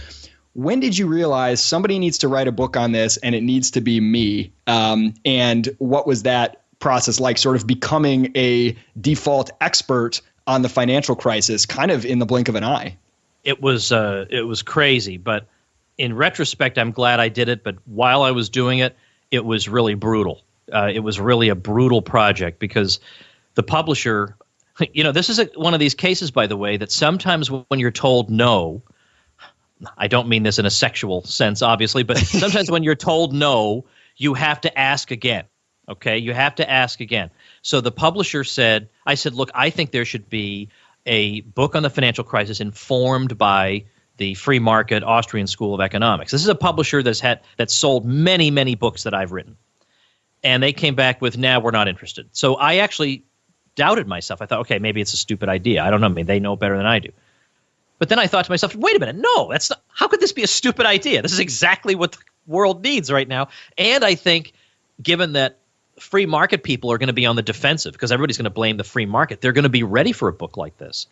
When did you realize somebody needs to write a book on this and it needs to be me? And what was that process like, sort of becoming a default expert on the financial crisis kind of in the blink of an eye? It was crazy, but in retrospect, I'm glad I did it, but while I was doing it, it was really brutal. It was really a brutal project because the publisher, this is one of these cases, by the way, that sometimes when you're told no, I don't mean this in a sexual sense, obviously, but sometimes when you're told no, you have to ask again, okay? You have to ask again. So the publisher said, look, I think there should be a book on the financial crisis informed by the free market Austrian School of Economics. This is a publisher that's sold many, many books that I've written. And they came back with, we're not interested. So I actually doubted myself. I thought, okay, maybe it's a stupid idea. I don't know. Maybe they know better than I do. But then I thought to myself, wait a minute. No, that's not. How could this be a stupid idea? This is exactly what the world needs right now. And I think given that free market people are going to be on the defensive because everybody's going to blame the free market, they're going to be ready for a book like this.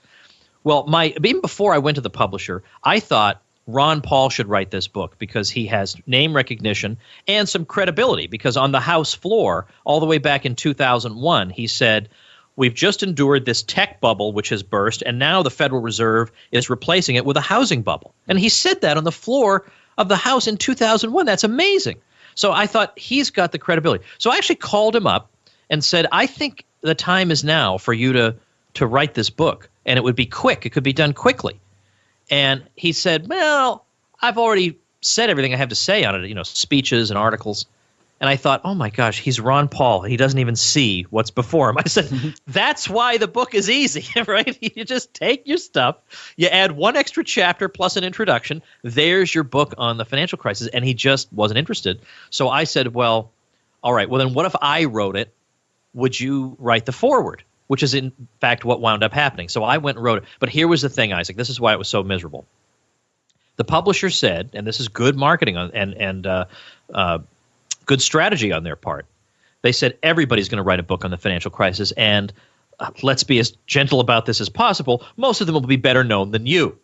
Well, even before I went to the publisher, I thought Ron Paul should write this book because he has name recognition and some credibility. Because on the House floor, all the way back in 2001, he said, we've just endured this tech bubble which has burst, and now the Federal Reserve is replacing it with a housing bubble. And he said that on the floor of the House in 2001. That's amazing. So I thought he's got the credibility. So I actually called him up and said, I think the time is now for you to write this book. And it would be quick. It could be done quickly. And he said, well, I've already said everything I have to say on it, speeches and articles. And I thought, oh my gosh, he's Ron Paul. He doesn't even see what's before him. I said, that's why the book is easy, right? You just take your stuff, you add one extra chapter plus an introduction. There's your book on the financial crisis. And he just wasn't interested. So I said, well, all right, well then what if I wrote it? Would you write the foreword? Which is, in fact, what wound up happening. So I went and wrote it. But here was the thing, Isaac. This is why it was so miserable. The publisher said, and this is good marketing and good strategy on their part, they said everybody's going to write a book on the financial crisis, and let's be as gentle about this as possible. Most of them will be better known than you.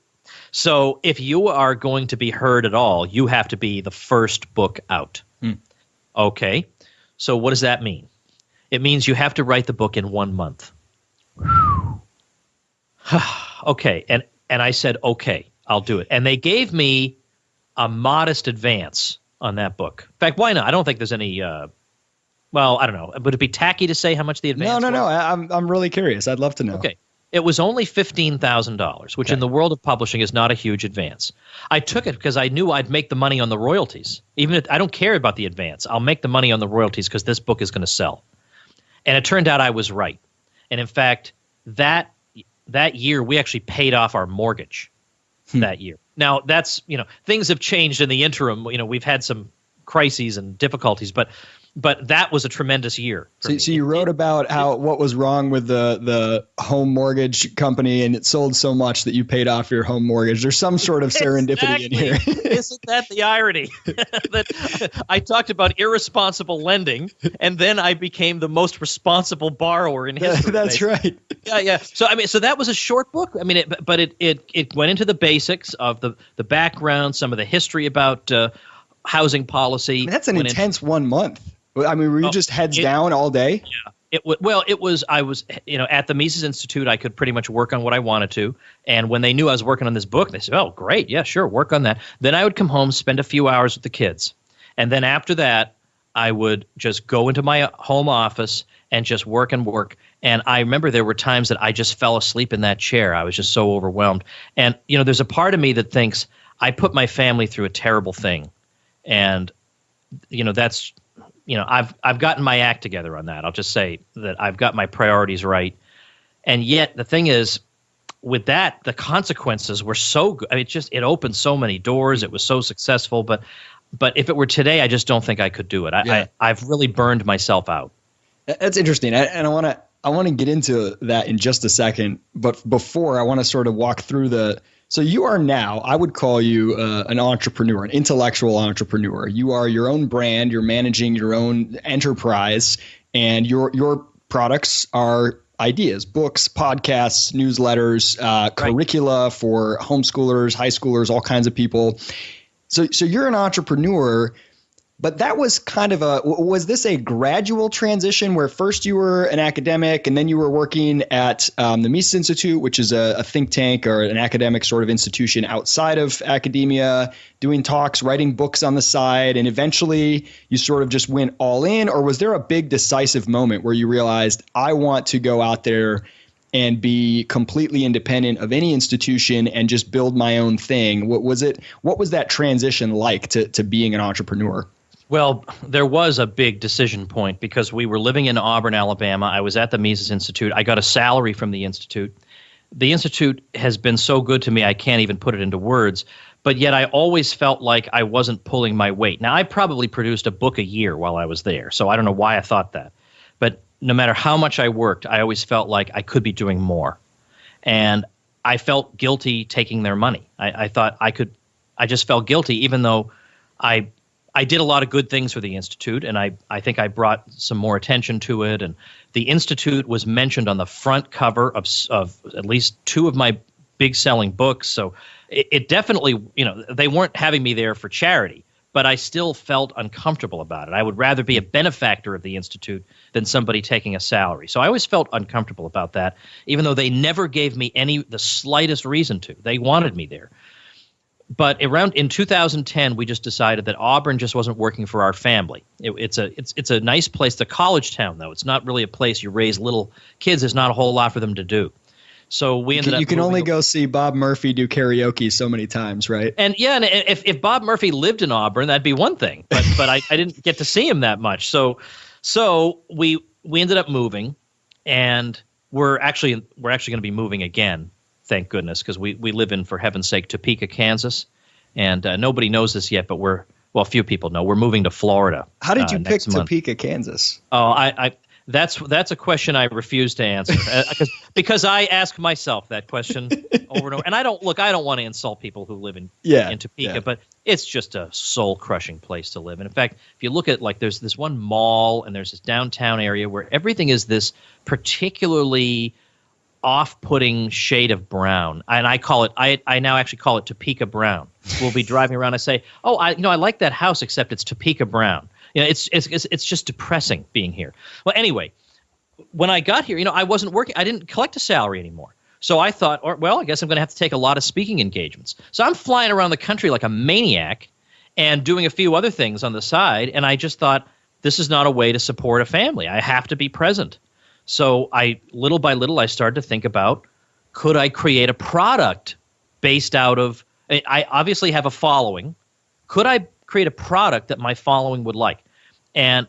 So if you are going to be heard at all, you have to be the first book out. Okay. So what does that mean? It means you have to write the book in 1 month. Okay. And I said, okay, I'll do it. And they gave me a modest advance on that book. In fact, why not? I don't think there's any, I don't know. Would it be tacky to say how much the advance was? No. I'm really curious. I'd love to know. Okay. It was only $15,000, which in the world of publishing is not a huge advance. I took it because I knew I'd make the money on the royalties. Even if I don't care about the advance, I'll make the money on the royalties because this book is going to sell. And it turned out I was right. And in fact, that year we actually paid off our mortgage that year. Now that's, things have changed in the interim. We've had some crises and difficulties, but that was a tremendous year. So you wrote about what was wrong with the home mortgage company, and it sold so much that you paid off your home mortgage. There's some sort of serendipity in here. Isn't that the irony? That I talked about irresponsible lending, and then I became the most responsible borrower in history. That's right. Yeah. So that was a short book. But it went into the basics of the background, some of the history about housing policy. That's an intense 1 month. Were you just heads down all day? I was, at the Mises Institute, I could pretty much work on what I wanted to. And when they knew I was working on this book, they said, oh, great. Yeah, sure. Work on that. Then I would come home, spend a few hours with the kids. And then after that, I would just go into my home office and just work and work. And I remember there were times that I just fell asleep in that chair. I was just so overwhelmed. And, there's a part of me that thinks I put my family through a terrible thing. And, that's, I've gotten my act together on that. I'll just say that I've got my priorities right. And yet the thing is, with that, the consequences were so good. I mean, it opened so many doors. It was so successful. But if it were today, I just don't think I could do it. I've really burned myself out. That's interesting. And I want to get into that in just a second. But before, I want to sort of walk through so you are now, I would call you an entrepreneur, an intellectual entrepreneur. You are your own brand. You're managing your own enterprise, and your products are ideas, books, podcasts, newsletters, curricula for homeschoolers, high schoolers, all kinds of people. So you're an entrepreneur. But that was kind of was this a gradual transition where first you were an academic and then you were working at the Mises Institute, which is a think tank or an academic sort of institution outside of academia, doing talks, writing books on the side, and eventually you sort of just went all in? Or was there a big decisive moment where you realized, I want to go out there and be completely independent of any institution and just build my own thing? What was that transition like to being an entrepreneur? Well, there was a big decision point because we were living in Auburn, Alabama. I was at the Mises Institute. I got a salary from the Institute. The Institute has been so good to me, I can't even put it into words. But yet I always felt like I wasn't pulling my weight. Now, I probably produced a book a year while I was there, so I don't know why I thought that. But no matter how much I worked, I always felt like I could be doing more. And I felt guilty taking their money. I thought I just felt guilty, even though I did a lot of good things for the Institute, and I think I brought some more attention to it. And the Institute was mentioned on the front cover of at least two of my big selling books. So it definitely, they weren't having me there for charity, but I still felt uncomfortable about it. I would rather be a benefactor of the Institute than somebody taking a salary. So I always felt uncomfortable about that, even though they never gave me the slightest reason to. They wanted me there. But in 2010, we just decided that Auburn just wasn't working for our family. It's a nice place, the college town, though. It's not really a place you raise little kids. There's not a whole lot for them to do. So we ended up. You can only go see Bob Murphy do karaoke so many times, right? And if Bob Murphy lived in Auburn, that'd be one thing. But I didn't get to see him that much. So we ended up moving, and we're actually going to be moving again. Thank goodness, because we live in, for heaven's sake, Topeka, Kansas. And nobody knows this yet, but a few people know. We're moving to Florida. How did you pick Topeka, Kansas? Oh, that's a question I refuse to answer because I ask myself that question over and over. And I don't want to insult people who live in Topeka, but it's just a soul-crushing place to live. And in fact, if you look at, there's this one mall and there's this downtown area where everything is this particularly off-putting shade of brown, and I now actually call it Topeka brown. We'll be driving around. I say, "Oh, I like that house, except it's Topeka brown." It's just depressing being here. Well, anyway, when I got here, I wasn't working. I didn't collect a salary anymore. So I thought, I guess I'm going to have to take a lot of speaking engagements. So I'm flying around the country like a maniac and doing a few other things on the side. And I just thought, this is not a way to support a family. I have to be present. So little by little, I started to think about, could I create a product based out of, I obviously have a following. Could I create a product that my following would like? And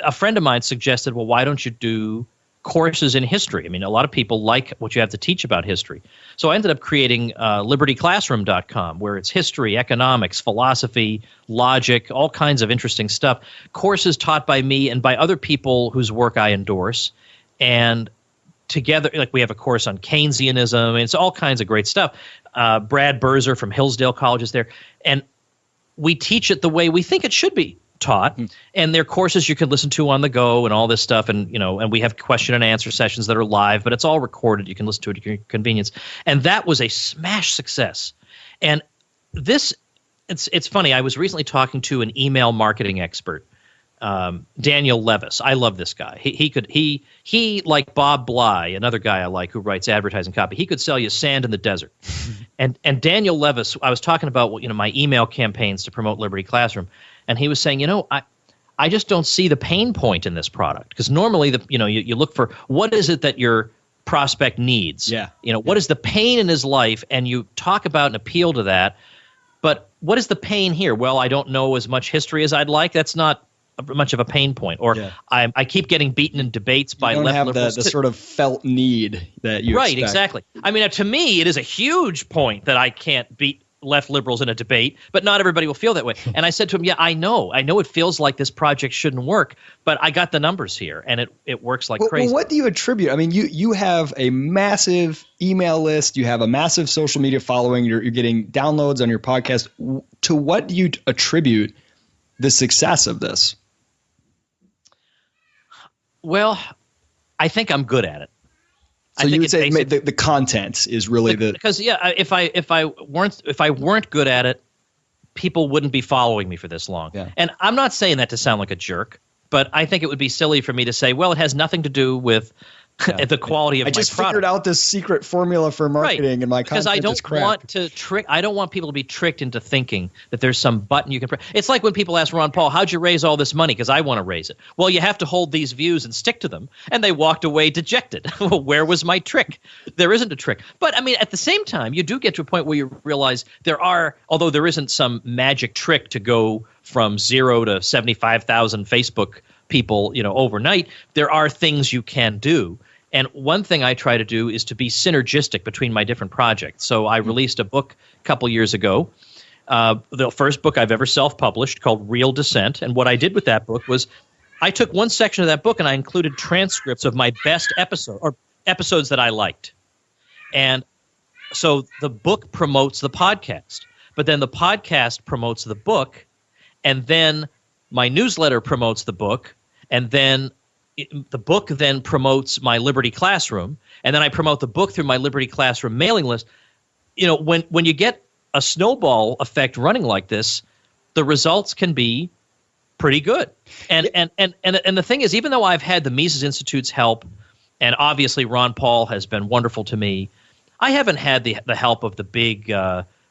a friend of mine suggested, well, why don't you do courses in history? I mean, a lot of people like what you have to teach about history. So I ended up creating libertyclassroom.com, where it's history, economics, philosophy, logic, all kinds of interesting stuff. Courses taught by me and by other people whose work I endorse. And together, we have a course on Keynesianism, and it's all kinds of great stuff. Brad Berzer from Hillsdale College is there. And we teach it the way we think it should be taught. And there are courses you can listen to on the go and all this stuff. And, and we have question and answer sessions that are live, but it's all recorded. You can listen to it at your convenience. And that was a smash success. And it's funny. I was recently talking to an email marketing expert Daniel Levis. I love this guy. He like Bob Bly, another guy I like who writes advertising copy. He could sell you sand in the desert. and Daniel Levis, I was talking about my email campaigns to promote Liberty Classroom, and he was saying, I just don't see the pain point in this product, because normally you look for what is it that your prospect needs. Yeah. What is the pain in his life, and you talk about and appeal to that. But what is the pain here? Well, I don't know as much history as I'd like. That's not much of a pain point. Or I keep getting beaten in debates by left liberals. You don't have the sort of felt need that you expect. Exactly. I mean, to me, it is a huge point that I can't beat left liberals in a debate, but not everybody will feel that way. And I said to him, yeah, I know it feels like this project shouldn't work, but I got the numbers here, and it works like crazy. Well, what do you attribute? I mean, you have a massive email list, you have a massive social media following, you're getting downloads on your podcast. To what do you attribute the success of this? Well, I think I'm good at it. So you would say the content is really because if I weren't good at it, people wouldn't be following me for this long. Yeah. And I'm not saying that to sound like a jerk, but I think it would be silly for me to say, well, it has nothing to do with the quality of my product. I just figured out this secret formula for marketing, and my content is crap. I don't want people to be tricked into thinking that there's some button you can press. It's like when people ask Ron Paul, how'd you raise all this money? Because I want to raise it. Well, you have to hold these views and stick to them. And they walked away dejected. Well, where was my trick? There isn't a trick. But I mean, at the same time, you do get to a point where you realize although there isn't some magic trick to go from 0 to 75,000 Facebook people, overnight, there are things you can do. And one thing I try to do is to be synergistic between my different projects. So I released a book a couple years ago, the first book I've ever self-published, called Real Descent. And what I did with that book was I took one section of that book and I included transcripts of my best episodes that I liked. And so the book promotes the podcast, but then the podcast promotes the book, and then my newsletter promotes the book, and then the book then promotes my Liberty Classroom, and then I promote the book through my Liberty Classroom mailing list. When you get a snowball effect running like this, the results can be pretty good. And the thing is, even though I've had the Mises Institute's help, and obviously Ron Paul has been wonderful to me, I haven't had the help of the big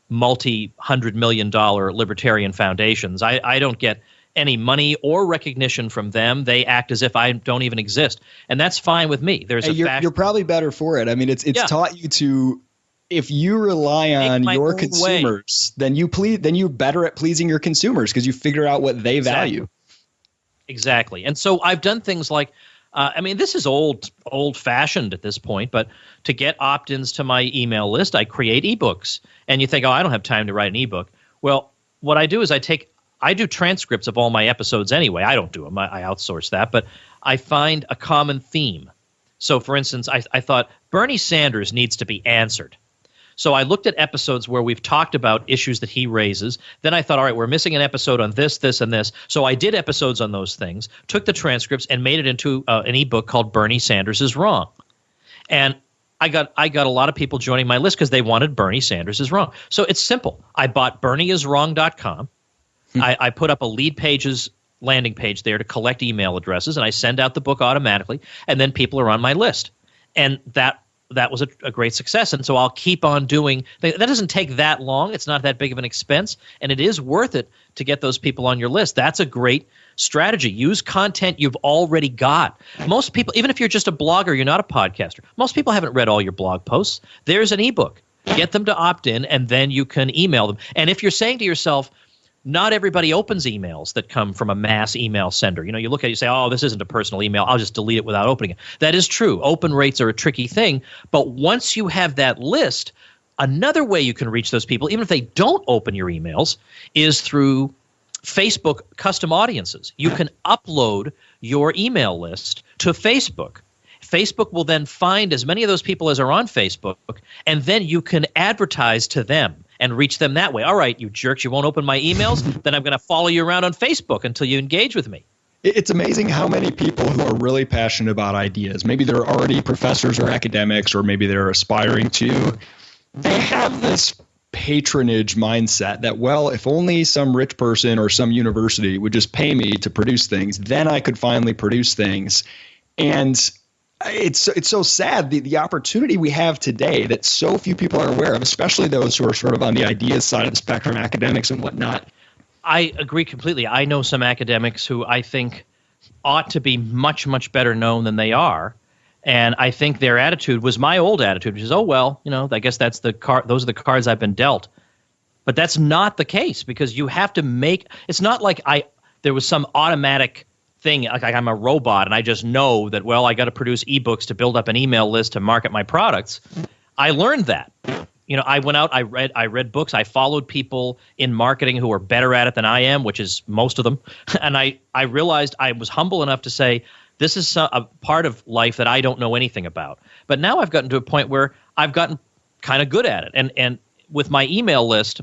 multi-$100 million libertarian foundations. I don't get any money or recognition from them. They act as if I don't even exist, and that's fine with me. You're probably better for it. I mean, it's taught you to, if you rely on your consumers, then you're better at pleasing your consumers because you figure out what they value. Exactly. And so I've done things like, this is old-fashioned at this point, but to get opt-ins to my email list, I create ebooks. And you think, I don't have time to write an ebook. Well, what I do is I do transcripts of all my episodes anyway. I don't do them. I outsource that. But I find a common theme. So, for instance, I thought Bernie Sanders needs to be answered. So I looked at episodes where we've talked about issues that he raises. Then I thought, all right, we're missing an episode on this, this, and this. So I did episodes on those things, took the transcripts, and made it into an ebook called Bernie Sanders is Wrong. And I got a lot of people joining my list because they wanted Bernie Sanders is Wrong. So it's simple. I bought BernieIsWrong.com. I put up a lead pages landing page there to collect email addresses, and I send out the book automatically, and then people are on my list. And that was a great success. And so I'll keep on doing – that doesn't take that long. It's not that big of an expense, and it is worth it to get those people on your list. That's a great strategy. Use content you've already got. Most people – even if you're just a blogger, you're not a podcaster. Most people haven't read all your blog posts. There's an ebook. Get them to opt in, and then you can email them. And if you're saying to yourself – not everybody opens emails that come from a mass email sender. You look at it, you say, oh, this isn't a personal email. I'll just delete it without opening it. That is true. Open rates are a tricky thing. But once you have that list, another way you can reach those people, even if they don't open your emails, is through Facebook custom audiences. You can upload your email list to Facebook. Facebook will then find as many of those people as are on Facebook, and then you can advertise to them and reach them that way. All right, you jerks, you won't open my emails? Then I'm going to follow you around on Facebook until you engage with me. It's amazing how many people who are really passionate about ideas, maybe they're already professors or academics, or maybe they're aspiring to, they have this patronage mindset that, well, if only some rich person or some university would just pay me to produce things, then I could finally produce things. And it's so sad, the opportunity we have today that so few people are aware of, especially those who are sort of on the ideas side of the spectrum, academics and whatnot. I agree completely. I know some academics who I think ought to be much, much better known than they are. And I think their attitude was my old attitude, which is, oh, well, I guess that's those are the cards I've been dealt. But that's not the case, because you have to it's not like there was some automatic thing, like I'm a robot and I just know that, well, I got to produce ebooks to build up an email list to market my products. I learned that. I went out, I read books, I followed people in marketing who are better at it than I am, which is most of them. And I realized I was humble enough to say, this is a part of life that I don't know anything about. But now I've gotten to a point where I've gotten kind of good at it. And with my email list,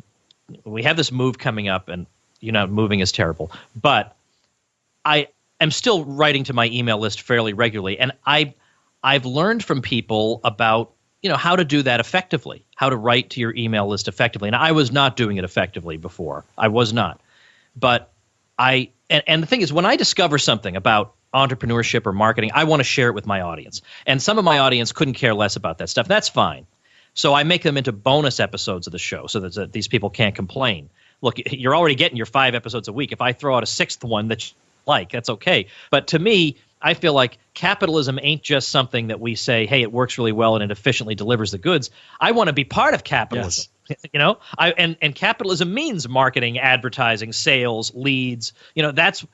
we have this move coming up, and moving is terrible. But I am still writing to my email list fairly regularly. And I've learned from people about how to do that effectively, how to write to your email list effectively. And I was not doing it effectively before. I was not. But and the thing is, when I discover something about entrepreneurship or marketing, I want to share it with my audience. And some of my audience couldn't care less about that stuff. That's fine. So I make them into bonus episodes of the show so that these people can't complain. Look, you're already getting your 5 episodes a week. If I throw out a 6th one that you like, that's okay. But to me, I feel like capitalism ain't just something that we say, hey, it works really well and it efficiently delivers the goods. I want to be part of capitalism. Yes. And capitalism means marketing, advertising, sales, leads. That's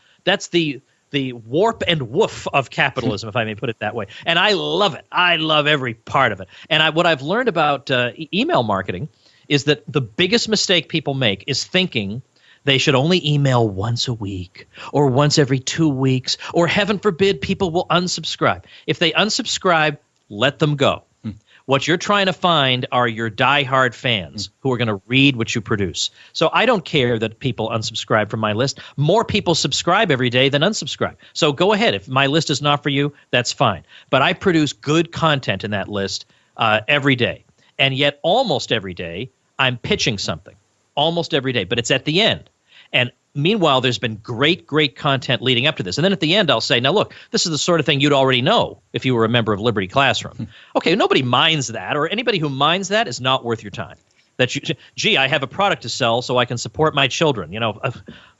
the warp and woof of capitalism, if I may put it that way. And I love it. I love every part of it. And what I've learned about email marketing is that the biggest mistake people make is thinking they should only email once a week or once every 2 weeks, or heaven forbid, people will unsubscribe. If they unsubscribe, let them go. What you're trying to find are your diehard fans who are going to read what you produce. So I don't care that people unsubscribe from my list. More people subscribe every day than unsubscribe. So go ahead. If my list is not for you, that's fine. But I produce good content in that list every day. And yet almost every day, I'm pitching something. Almost every day. But it's at the end. And meanwhile, there's been great, great content leading up to this. And then at the end, I'll say, now look, this is the sort of thing you'd already know if you were a member of Liberty Classroom. Okay, nobody minds that, or anybody who minds that is not worth your time. Gee, I have a product to sell so I can support my children.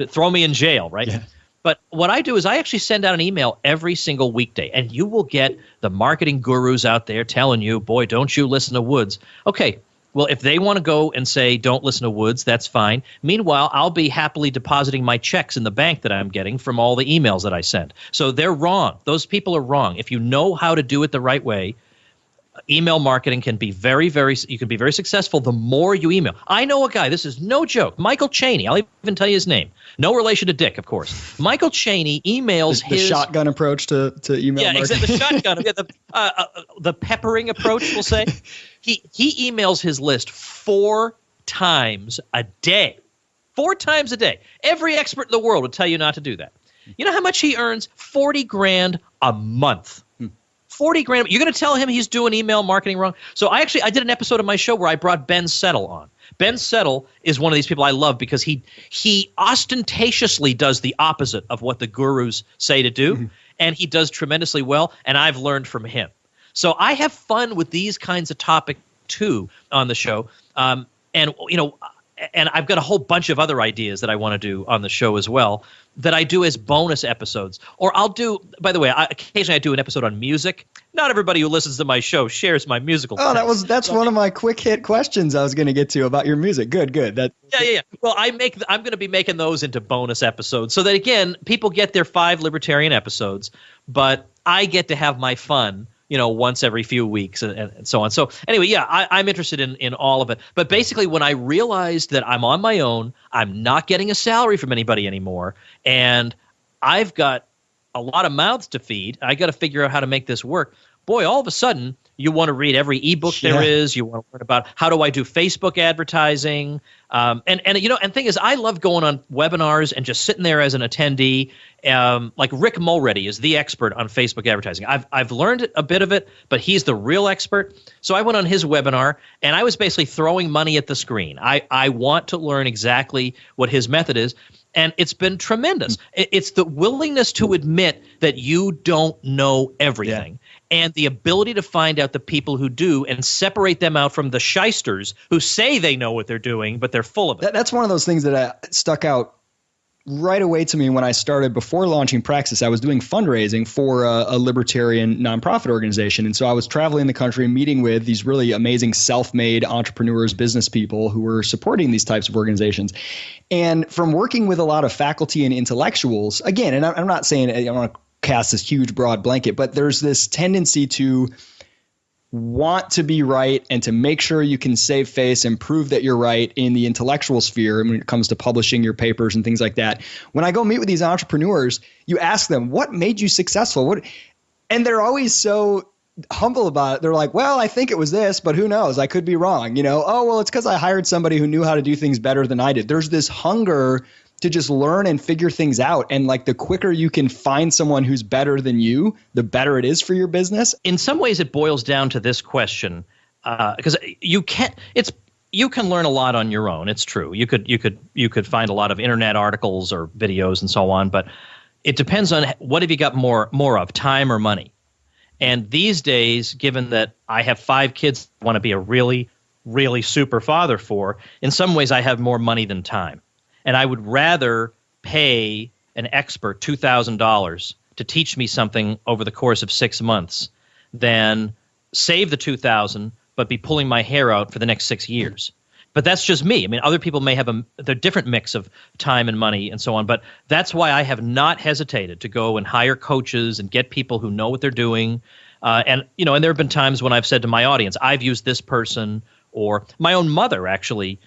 Throw me in jail, right? Yeah. But what I do is I actually send out an email every single weekday, and you will get the marketing gurus out there telling you, boy, don't you listen to Woods. Okay. Well, if they want to go and say, don't listen to Woods, that's fine. Meanwhile, I'll be happily depositing my checks in the bank that I'm getting from all the emails that I send. So they're wrong. Those people are wrong. If you know how to do it the right way, email marketing can be you can be very successful the more you email. I know a guy, this is no joke, Michael Cheney. I'll even tell you his name. No relation to Dick, of course. Michael Cheney emails the shotgun approach to email marketing. Yeah, exactly. The shotgun, the peppering approach, we'll say. He emails his list 4 times a day. 4 times a day. Every expert in the world would tell you not to do that. You know how much he earns? $40,000 a month. $40,000. You're going to tell him he's doing email marketing wrong? So I did an episode of my show where I brought Ben Settle on. Ben Settle is one of these people I love because he ostentatiously does the opposite of what the gurus say to do, and he does tremendously well, and I've learned from him. So I have fun with these kinds of topics too on the show, and I've got a whole bunch of other ideas that I want to do on the show as well that I do as bonus episodes. Or I'll do, by the way, occasionally I do an episode on music. Not everybody who listens to my show shares my musical taste. That's one of my quick hit questions I was going to get to about your music. Good. Yeah. Well, I'm going to be making those into bonus episodes so that, again, people get their 5 libertarian episodes, but I get to have my fun once every few weeks and so on. So anyway, yeah, I'm interested in all of it. But basically, when I realized that I'm on my own, I'm not getting a salary from anybody anymore, and I've got a lot of mouths to feed, I got to figure out how to make this work. boy, all of a sudden you want to read every ebook there is. You want to learn about how do I do Facebook advertising. And thing is, I love going on webinars and just sitting there as an attendee. Like Rick Mulready is the expert on Facebook advertising. I've learned a bit of it, but he's the real expert. So I went on his webinar, and I was basically throwing money at the screen. I want to learn exactly what his method is, and it's been tremendous. It's the willingness to admit that you don't know everything. And the ability to find out the people who do and separate them out from the shysters who say they know what they're doing, but they're full of it. That's one of those things that stuck out right away to me when I started. Before launching Praxis, I was doing fundraising for a libertarian nonprofit organization. And so I was traveling the country meeting with these really amazing self-made entrepreneurs, business people who were supporting these types of organizations. And from working with a lot of faculty and intellectuals, again, and I'm not saying I want to cast this huge broad blanket, but there's this tendency to want to be right and to make sure you can save face and prove that you're right in the intellectual sphere when it comes to publishing your papers and things like that. When I go meet with these entrepreneurs, you ask them, what made you successful? And they're always so humble about it. They're like, well, I think it was this, but who knows? I could be wrong. Oh, well, it's because I hired somebody who knew how to do things better than I did. There's this hunger to just learn and figure things out. And like the quicker you can find someone who's better than you, the better it is for your business. In some ways, it boils down to this question, because you can learn a lot on your own. It's true. You could find a lot of internet articles or videos and so on, but it depends on what have you got more of, time or money. And these days, given that I have 5 kids I want to be a really, really super father for, in some ways I have more money than time. And I would rather pay an expert $2,000 to teach me something over the course of 6 months than save the $2,000 but be pulling my hair out for the next 6 years. But that's just me. I mean, other people may have a different mix of time and money and so on. But that's why I have not hesitated to go and hire coaches and get people who know what they're doing. And there have been times when I've said to my audience, I've used this person, or my own mother actually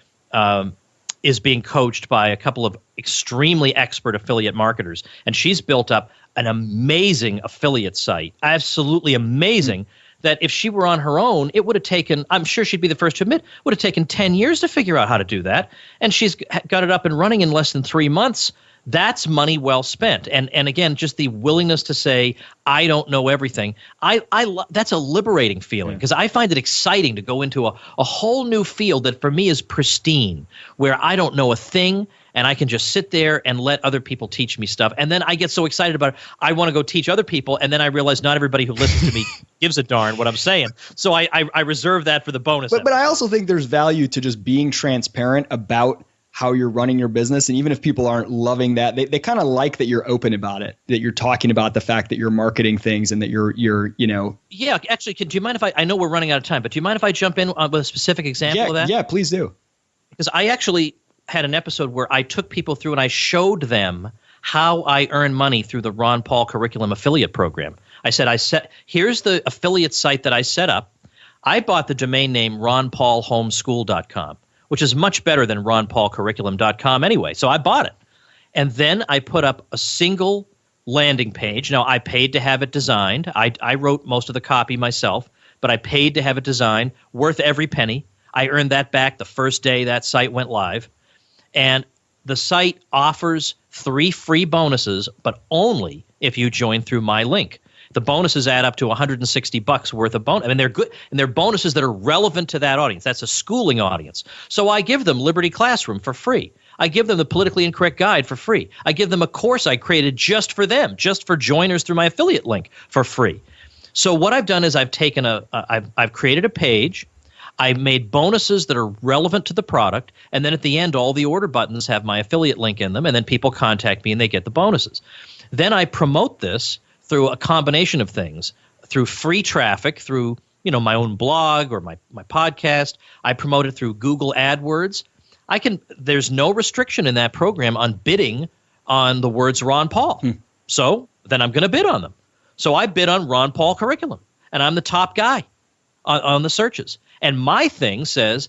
is being coached by a couple of extremely expert affiliate marketers. And she's built up an amazing affiliate site, absolutely amazing, that if she were on her own, it would have taken, I'm sure she'd be the first to admit, would have taken 10 years to figure out how to do that. And she's got it up and running in less than 3 months. That's money well spent. And again, just the willingness to say, I don't know everything. That's a liberating feeling, because I find it exciting to go into a whole new field that for me is pristine, where I don't know a thing and I can just sit there and let other people teach me stuff. And then I get so excited about it, I want to go teach other people. And then I realize not everybody who listens to me gives a darn what I'm saying. So I reserve that for the bonus. But I also think there's value to just being transparent about how you're running your business. And even if people aren't loving that, they kind of like that you're open about it, that you're talking about the fact that you're marketing things and that you're. Yeah, actually, do you mind if I know we're running out of time, but do you mind if I jump in with a specific example of that? Yeah, please do. Because I actually had an episode where I took people through and I showed them how I earn money through the Ron Paul Curriculum Affiliate Program. Here's the affiliate site that I set up. I bought the domain name ronpaulhomeschool.com. which is much better than ronpaulcurriculum.com anyway. So I bought it. And then I put up a single landing page. Now, I paid to have it designed. I wrote most of the copy myself, but I paid to have it designed, worth every penny. I earned that back the first day that site went live. And the site offers 3 free bonuses, but only if you join through my link. The bonuses add up to $160 worth of bonus. I mean, they're good, and they're bonuses that are relevant to that audience. That's a schooling audience. So I give them Liberty Classroom for free. I give them the Politically Incorrect Guide for free. I give them a course I created just for them, just for joiners through my affiliate link for free. So what I've done is I've taken I've created a page. I've made bonuses that are relevant to the product, and then at the end, all the order buttons have my affiliate link in them, and then people contact me and they get the bonuses. Then I promote this through a combination of things, through free traffic, through my own blog or my podcast. I promote it through Google AdWords. There's no restriction in that program on bidding on the words Ron Paul. So then I'm going to bid on them. So I bid on Ron Paul Curriculum, and I'm the top guy on the searches. And my thing says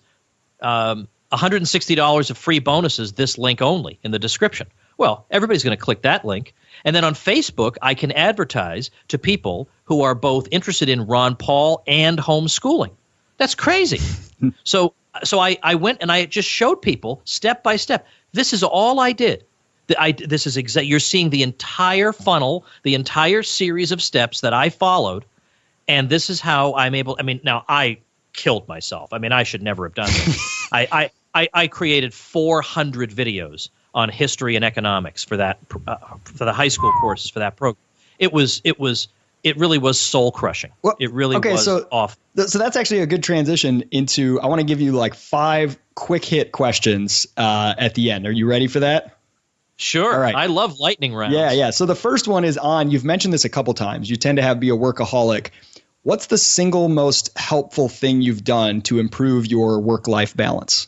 $160 of free bonuses, this link only in the description. Well, everybody's going to click that link. And then on Facebook, I can advertise to people who are both interested in Ron Paul and homeschooling. That's crazy. So I went and I just showed people step by step. This is all I did. This is you're seeing the entire funnel, the entire series of steps that I followed, and this is how I'm able. I mean, now I killed myself. I mean, I should never have done this. I created 400 videos on history and economics for that for the high school courses for that program. It really was soul crushing. Well, it really was off. So that's actually a good transition into. I want to give you like 5 quick hit questions at the end. Are you ready for that? Sure. All right. I love lightning rounds. Yeah. So the first one is on, you've mentioned this a couple times. You tend to be a workaholic. What's the single most helpful thing you've done to improve your work-life balance?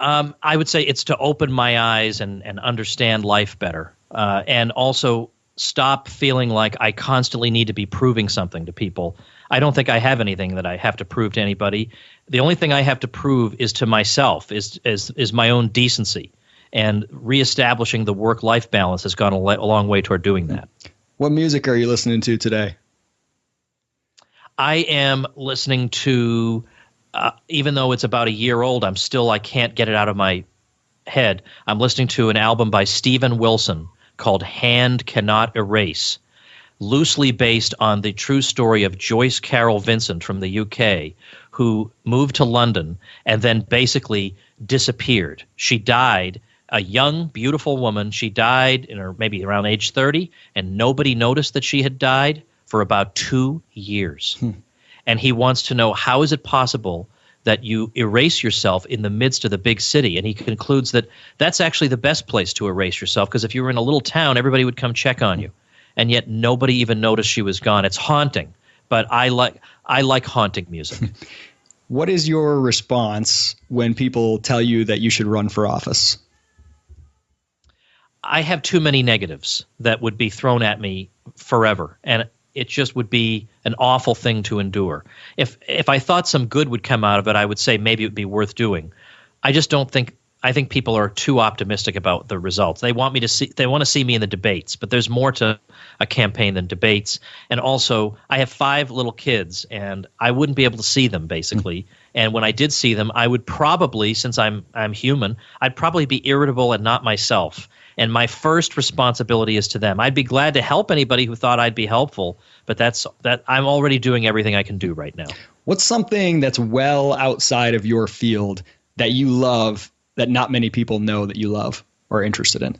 I would say it's to open my eyes and understand life better. And also stop feeling like I constantly need to be proving something to people. I don't think I have anything that I have to prove to anybody. The only thing I have to prove is to myself, is my own decency. And reestablishing the work-life balance has gone a long way toward doing that. What music are you listening to today? I am listening to, even though it's about a year old, I can't get it out of my head. I'm listening to an album by Steven Wilson called Hand Cannot Erase, loosely based on the true story of Joyce Carol Vincent from the UK, who moved to London and then basically disappeared. She died, a young, beautiful woman. She died maybe around age 30, and nobody noticed that she had died for about 2 years. And he wants to know, how is it possible that you erase yourself in the midst of the big city? And he concludes that that's actually the best place to erase yourself, because if you were in a little town, everybody would come check on you. And yet nobody even noticed she was gone. It's haunting, but I like haunting music. What is your response when people tell you that you should run for office? I have too many negatives that would be thrown at me forever, and it just would be an awful thing to endure. If I thought some good would come out of it, I would say maybe it would be worth doing. I just don't think. I think people are too optimistic about the results. They want to see me in the debates, but there's more to a campaign than debates. And also, I have 5 little kids, and I wouldn't be able to see them basically. And when I did see them, I would probably, since I'm human, I'd probably be irritable and not myself. And my first responsibility is to them. I'd be glad to help anybody who thought I'd be helpful, but I'm already doing everything I can do right now. What's something that's well outside of your field that you love that not many people know that you love or are interested in?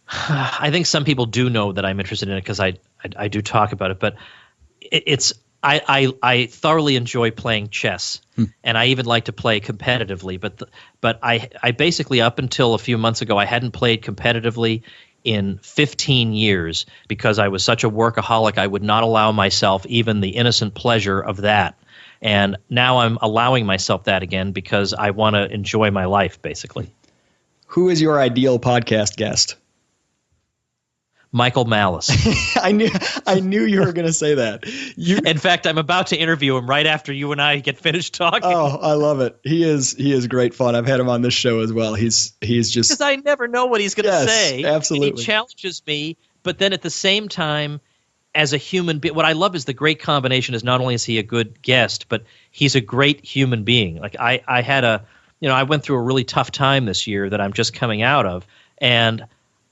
I think some people do know that I'm interested in it because I do talk about it, but I thoroughly enjoy playing chess, and I even like to play competitively. But I basically, up until a few months ago, I hadn't played competitively in 15 years because I was such a workaholic. I would not allow myself even the innocent pleasure of that. And now I'm allowing myself that again because I want to enjoy my life, basically. Who is your ideal podcast guest? Michael Malice. I knew you were going to say that. In fact, I'm about to interview him right after you and I get finished talking. Oh, I love it. He is great fun. I've had him on this show as well. He's just, because I never know what he's going to say. Absolutely. And he challenges me, but then at the same time, as a human being, what I love is the great combination is not only is he a good guest, but he's a great human being. Like I went through a really tough time this year that I'm just coming out of, and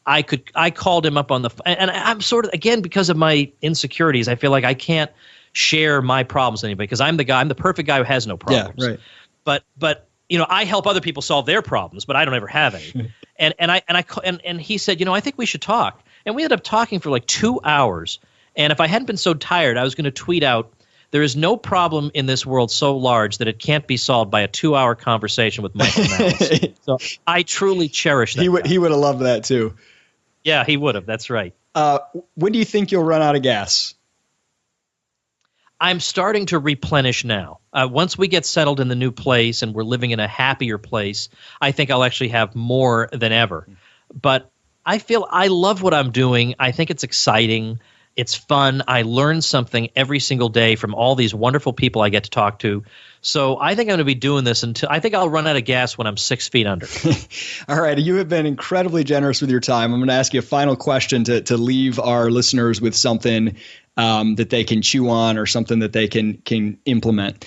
I called him up on the, and I'm sort of, again, because of my insecurities, I feel like I can't share my problems with anybody because I'm the perfect guy who has no problems. Yeah, right. But I help other people solve their problems, but I don't ever have any. and he said, I think we should talk. And we ended up talking for like 2 hours. And if I hadn't been so tired, I was going to tweet out, there is no problem in this world so large that it can't be solved by a 2-hour conversation with Michael Malice. So I truly cherish that. He would have loved that too. Yeah, he would have. That's right. When do you think you'll run out of gas? I'm starting to replenish now. Once we get settled in the new place and we're living in a happier place, I think I'll actually have more than ever. But I feel I love what I'm doing. I think it's exciting. It's fun. I learn something every single day from all these wonderful people I get to talk to. So I think I'm going to be doing this until I think I'll run out of gas when I'm 6 feet under. All right. You have been incredibly generous with your time. I'm going to ask you a final question to leave our listeners with something that they can chew on or something that they can implement.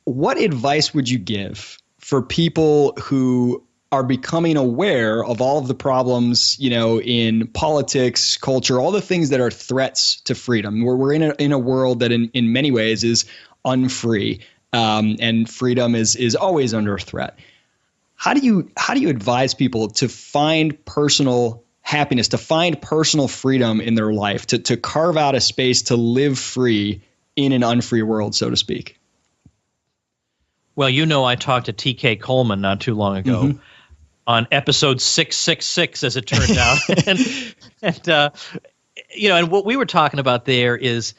What advice would you give for people who are becoming aware of all of the problems, in politics, culture, all the things that are threats to freedom? We're in a world that in many ways is unfree, and freedom is always under threat. How do you advise people to find personal happiness, to find personal freedom in their life, to carve out a space to live free in an unfree world, so to speak? Well, I talked to T.K. Coleman not too long ago on episode 666, as it turned out. And what we were talking about there is,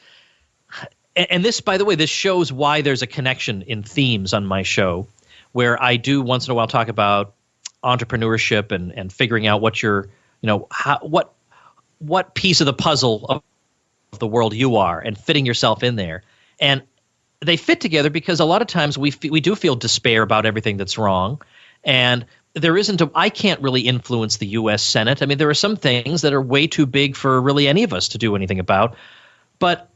and this, by the way, this shows why there's a connection in themes on my show, where I do once in a while talk about entrepreneurship and figuring out what your, what piece of the puzzle of the world you are and fitting yourself in there. And they fit together because a lot of times we do feel despair about everything that's wrong. And I can't really influence the U.S. Senate. I mean, there are some things that are way too big for really any of us to do anything about. But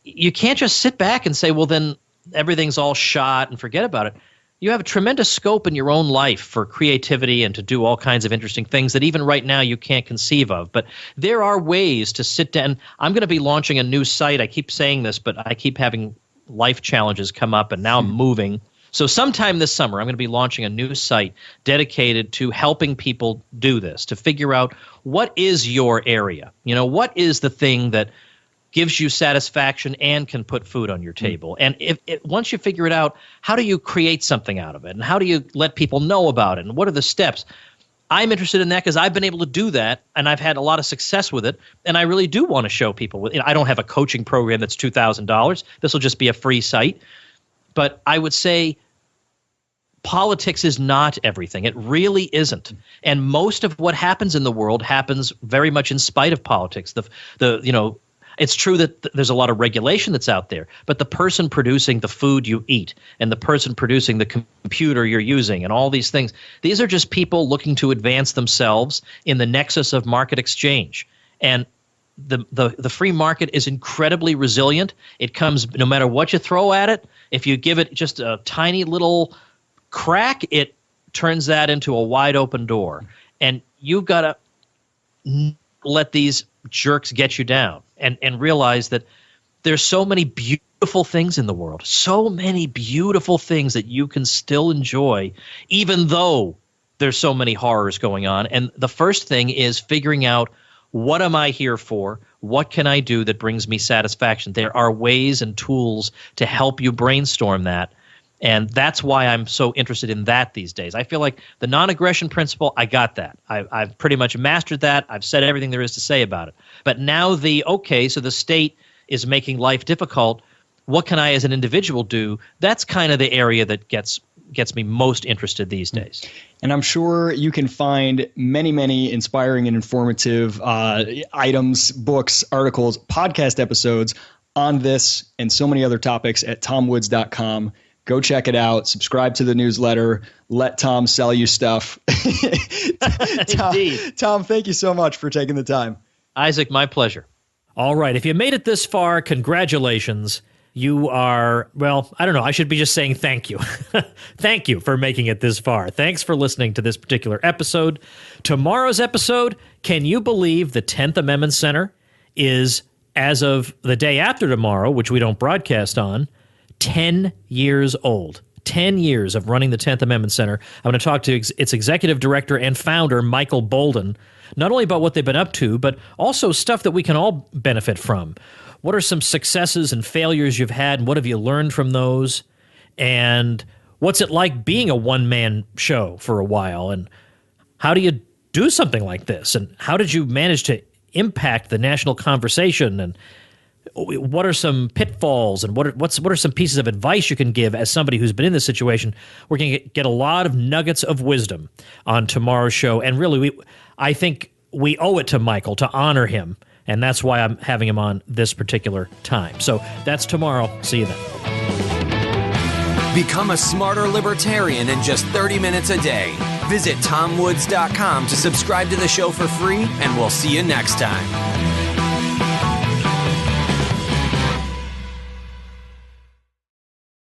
you can't just sit back and say, well, then everything's all shot and forget about it. You have a tremendous scope in your own life for creativity and to do all kinds of interesting things that even right now you can't conceive of. But there are ways to sit down. I'm going to be launching a new site. I keep saying this, but I keep having life challenges come up, and now I'm moving. So sometime this summer, I'm going to be launching a new site dedicated to helping people do this, to figure out what is your area. What is the thing that gives you satisfaction and can put food on your table. And once you figure it out, how do you create something out of it? And how do you let people know about it? And what are the steps? I'm interested in that because I've been able to do that, and I've had a lot of success with it. And I really do want to show people. I don't have a coaching program that's $2,000. This will just be a free site. But I would say politics is not everything. It really isn't. And most of what happens in the world happens very much in spite of politics. It's true that there's a lot of regulation that's out there, but the person producing the food you eat and the person producing the computer you're using and all these things, these are just people looking to advance themselves in the nexus of market exchange. And the free market is incredibly resilient. It comes no matter what you throw at it. If you give it just a tiny little crack, it turns that into a wide open door. And you've got to let these jerks get you down and realize that there's so many beautiful things in the world, so many beautiful things that you can still enjoy, even though there's so many horrors going on. And the first thing is figuring out, what am I here for? What can I do that brings me satisfaction? There are ways and tools to help you brainstorm that. And that's why I'm so interested in that these days. I feel like the non-aggression principle, I got that. I've pretty much mastered that. I've said everything there is to say about it. But now so the state is making life difficult. What can I as an individual do? That's kind of the area that gets me most interested these days. And I'm sure you can find many, many inspiring and informative items, books, articles, podcast episodes on this and so many other topics at tomwoods.com. Go check it out. Subscribe to the newsletter. Let Tom sell you stuff. Tom, thank you so much for taking the time. Isaac, my pleasure. All right. If you made it this far, congratulations. You are, well, I don't know. I should be just saying thank you. Thank you for making it this far. Thanks for listening to this particular episode. Tomorrow's episode, can you believe the 10th Amendment Center is, as of the day after tomorrow, which we don't broadcast on, 10 years old. 10 years of running the 10th Amendment Center. I'm going to talk to its executive director and founder, Michael Bolden, not only about what they've been up to, but also stuff that we can all benefit from. What are some successes and failures you've had, and what have you learned from those? And what's it like being a one-man show for a while? And how do you do something like this? And how did you manage to impact the national conversation? And what are some pitfalls, and what are some pieces of advice you can give as somebody who's been in this situation? We're going to get a lot of nuggets of wisdom on tomorrow's show. And really, I think we owe it to Michael to honor him And that's why I'm having him on this particular time. So that's tomorrow. See you then. Become a smarter libertarian in just 30 minutes a day. Visit TomWoods.com to subscribe to the show for free, and we'll see you next time.